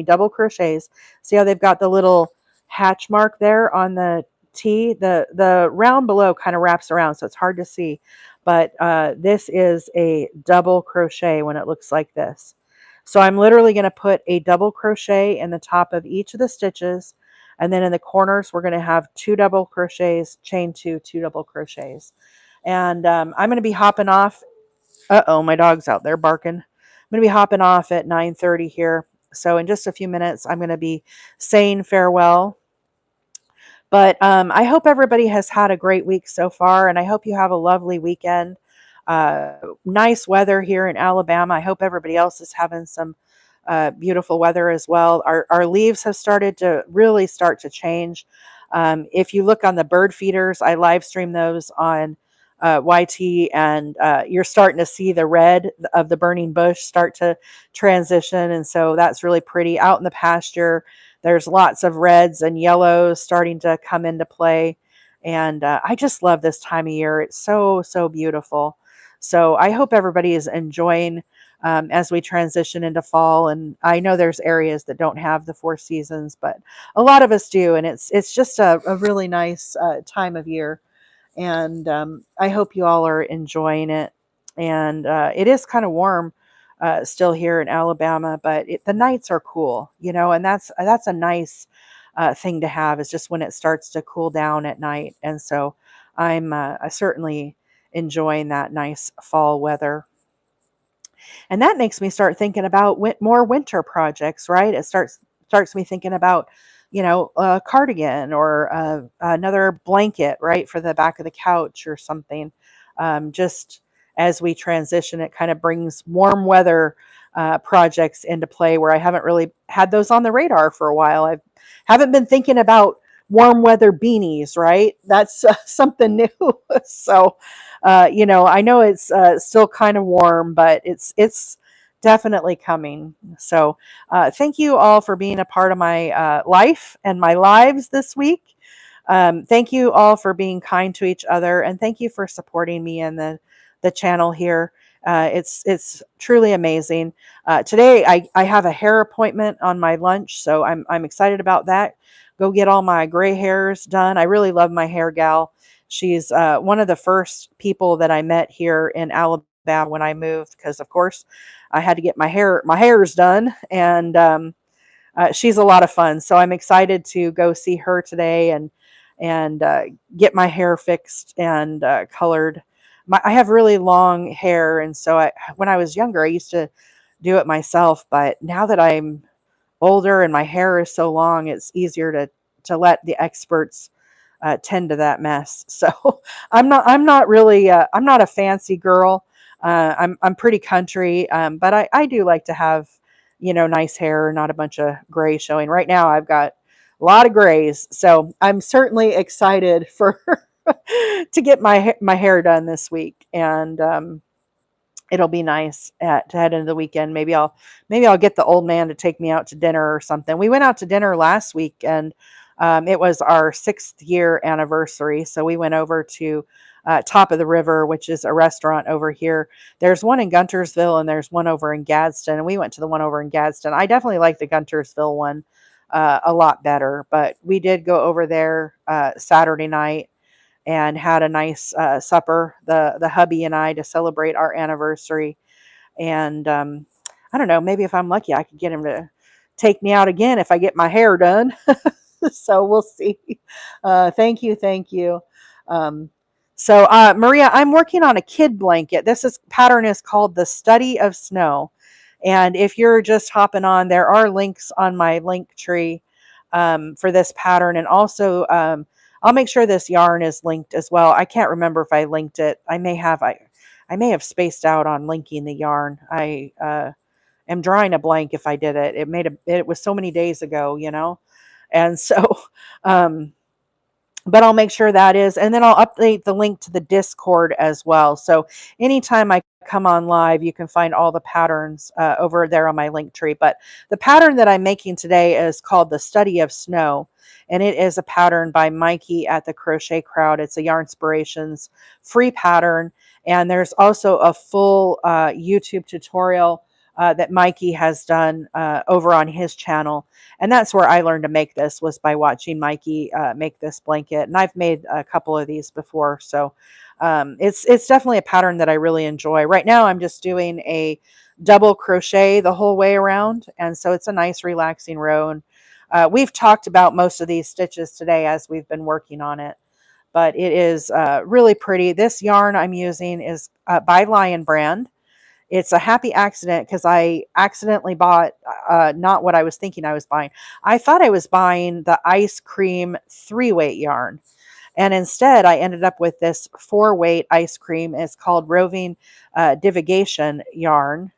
double crochets. See how they've got the little hatch mark there on the T? The round below kind of wraps around, so it's hard to see. But this is a double crochet when it looks like this. So I'm literally going to put a double crochet in the top of each of the stitches. And then in the corners, we're going to have 2 double crochets, chain 2, 2 double crochets. And I'm going to be hopping off. Uh-oh, my dog's out there barking. I'm going to be hopping off at 9:30 here. So in just a few minutes, I'm going to be saying farewell. But I hope everybody has had a great week so far, and I hope you have a lovely weekend. Nice weather here in Alabama. I hope everybody else is having some beautiful weather as well. Our leaves have started to really start to change. If you look on the bird feeders, I live stream those on YT, and you're starting to see the red of the burning bush start to transition. And so that's really pretty. Out in the pasture, there's lots of reds and yellows starting to come into play. And I just love this time of year. It's so, so beautiful. So I hope everybody is enjoying as we transition into fall. And I know there's areas that don't have the 4 seasons, but a lot of us do. And it's just a really nice time of year. And I hope you all are enjoying it. And it is kind of warm still here in Alabama, but the nights are cool, and that's a nice thing to have, is just when it starts to cool down at night. And so I'm certainly enjoying that nice fall weather. And that makes me start thinking about more winter projects, right? It starts me thinking about, a cardigan or another blanket, right, for the back of the couch or something. Just as we transition. It kind of brings warm weather projects into play where I haven't really had those on the radar for a while. I haven't been thinking about warm weather beanies, right? That's something new. So, I know it's still kind of warm, but it's definitely coming. So, thank you all for being a part of my life and my lives this week. Thank you all for being kind to each other, and thank you for supporting me in the channel here. It's truly amazing. Today I have a hair appointment on my lunch, so I'm excited about that. Go get all my gray hairs done. I really love my hair gal. She's one of the first people that I met here in Alabama when I moved, because of course I had to get my hairs done, and she's a lot of fun. So I'm excited to go see her today and get my hair fixed and colored. I have really long hair, and so when I was younger, I used to do it myself. But now that I'm older and my hair is so long, it's easier to let the experts tend to that mess. So I'm not really I'm not a fancy girl. I'm pretty country, but I do like to have nice hair, not a bunch of gray showing. Right now, I've got a lot of grays, so I'm certainly excited for to get my hair done this week, and it'll be nice to head into the weekend. Maybe I'll get the old man to take me out to dinner or something. We went out to dinner last week, and it was our 6th year anniversary. So we went over to Top of the River, which is a restaurant over here. There's one in Guntersville and there's one over in Gadsden. And we went to the one over in Gadsden. I definitely like the Guntersville one a lot better, but we did go over there Saturday night and had a nice supper, the hubby and I, to celebrate our anniversary. And I don't know, maybe if I'm lucky, I could get him to take me out again if I get my hair done. So we'll see. Thank you, thank you. Um, Maria, I'm working on a kid blanket. This pattern is called the Study of Snow. And if you're just hopping on, there are links on my link tree for this pattern. And also, I'll make sure this yarn is linked as well. I can't remember if I linked it. I may have spaced out on linking the yarn. I am drawing a blank if I did it. It was so many days ago, and so um, but I'll make sure that is, and then I'll update the link to the Discord as well. So anytime I come on live, you can find all the patterns over there on my link tree. But the pattern that I'm making today is called the Study of Snow, and it is a pattern by Mikey at the Crochet Crowd. It's a Yarnspirations free pattern, and there's also a full YouTube tutorial that Mikey has done over on his channel. And that's where I learned to make this, was by watching Mikey make this blanket. And I've made a couple of these before. So it's definitely a pattern that I really enjoy. Right now I'm just doing a double crochet the whole way around. And so it's a nice relaxing row. And we've talked about most of these stitches today as we've been working on it. But it is really pretty. This yarn I'm using is by Lion Brand. It's a happy accident because I accidentally bought not what I was thinking I was buying. I thought I was buying the ice cream 3-weight yarn. And instead, I ended up with this 4-weight ice cream. It's called Roving Divagation yarn.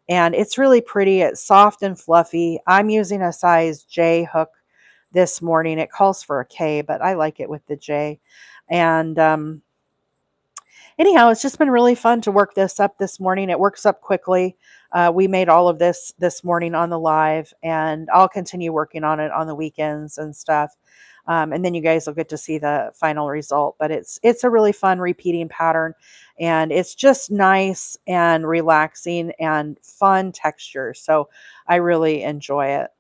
And it's really pretty. It's soft and fluffy. I'm using a size J hook this morning. It calls for a K, but I like it with the J. And anyhow, it's just been really fun to work this up this morning. It works up quickly. We made all of this morning on the live, and I'll continue working on it on the weekends and stuff. And then you guys will get to see the final result. But it's a really fun repeating pattern, and it's just nice and relaxing and fun texture. So I really enjoy it.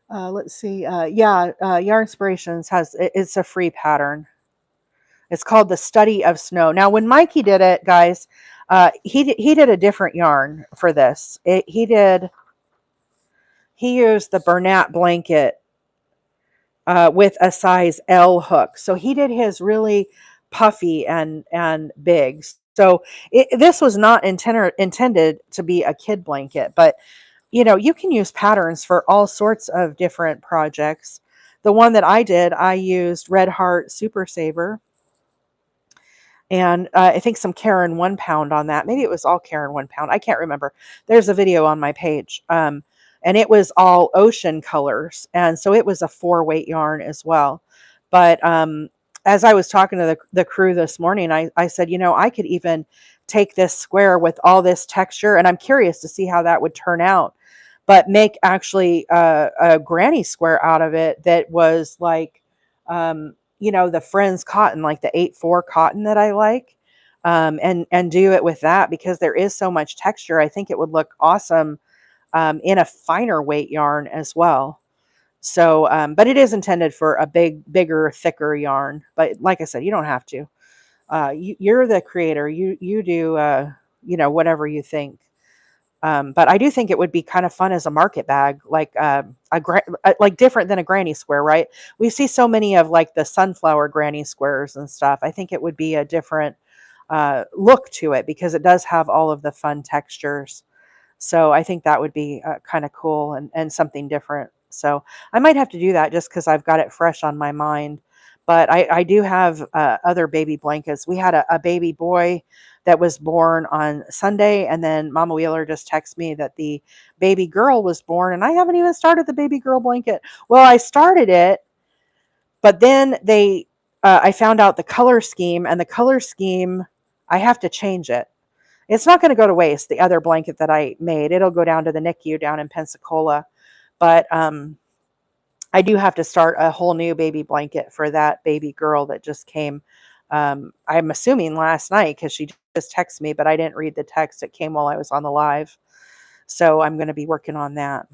Let's see. Yarnspirations it's a free pattern. It's called the Study of Snow. Now, when Mikey did it, guys, he did a different yarn for this. He used the Bernat blanket with a size L hook. So he did his really puffy and big. So this was not intended to be a kid blanket, but you can use patterns for all sorts of different projects. The one that I did, I used Red Heart Super Saver. and I think some Karen 1 pound on that. Maybe it was all Karen 1 pound. I can't remember. There's a video on my page. And it was all ocean colors. And so it was a 4 weight yarn as well. But as I was talking to the crew this morning, I said, I could even take this square with all this texture, and I'm curious to see how that would turn out, but make actually a granny square out of it that was like, the Friends cotton, like the 8/4 cotton that I like, and do it with that, because there is so much texture. I think it would look awesome in a finer weight yarn as well. So, but it is intended for a bigger, thicker yarn. But like I said, you don't have to. You're the creator. You do whatever you think. But I do think it would be kind of fun as a market bag, like like different than a granny square, right? We see so many of like the sunflower granny squares and stuff. I think it would be a different look to it, because it does have all of the fun textures. So I think that would be kind of cool, and something different. So I might have to do that just because I've got it fresh on my mind. But I do have other baby blankets. We had a baby boy that was born on Sunday, and then Mama Wheeler just texted me that the baby girl was born, and I haven't even started the baby girl blanket. Well, I started it, but then I found out the color scheme, and the color scheme, I have to change it. It's not going to go to waste, the other blanket that I made. It'll go down to the NICU down in Pensacola. But I do have to start a whole new baby blanket for that baby girl that just came. I'm assuming last night, because she just texted me, but I didn't read the text. It came while I was on the live. So I'm going to be working on that.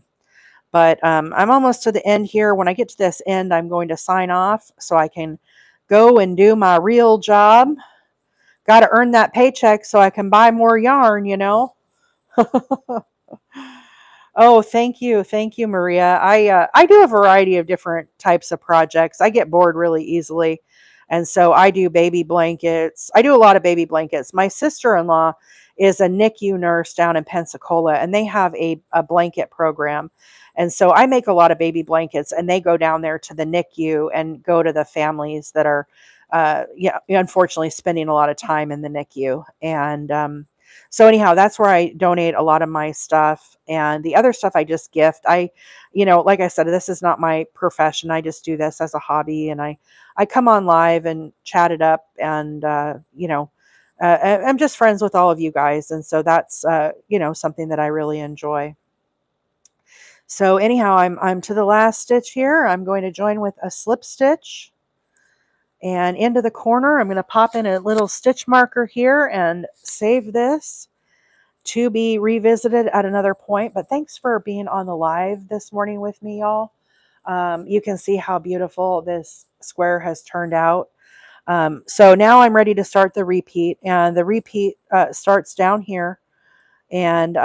But I'm almost to the end here. When I get to this end, I'm going to sign off so I can go and do my real job. Got to earn that paycheck so I can buy more yarn, Oh, thank you. Thank you, Maria. I do a variety of different types of projects. I get bored really easily. And so I do baby blankets. I do a lot of baby blankets. My sister-in-law is a NICU nurse down in Pensacola, and they have a blanket program. And so I make a lot of baby blankets, and they go down there to the NICU and go to the families that are, unfortunately spending a lot of time in the NICU. And so anyhow, that's where I donate a lot of my stuff, and the other stuff I just gift. Like I said, this is not my profession. I just do this as a hobby, and I come on live and chat it up, and I'm just friends with all of you guys, and so that's something that I really enjoy. So anyhow, I'm to the last stitch here. I'm going to join with a slip stitch. And into the corner, I'm going to pop in a little stitch marker here and save this to be revisited at another point. But thanks for being on the live this morning with me, y'all. You can see how beautiful this square has turned out. So now I'm ready to start the repeat, and the repeat starts down here, and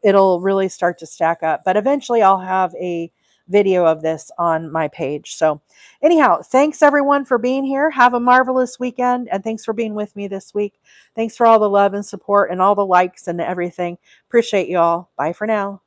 it'll really start to stack up. But eventually I'll have a video of this on my page. So anyhow, thanks everyone for being here. Have a marvelous weekend, and thanks for being with me this week. Thanks for all the love and support and all the likes and everything. Appreciate you all. Bye for now.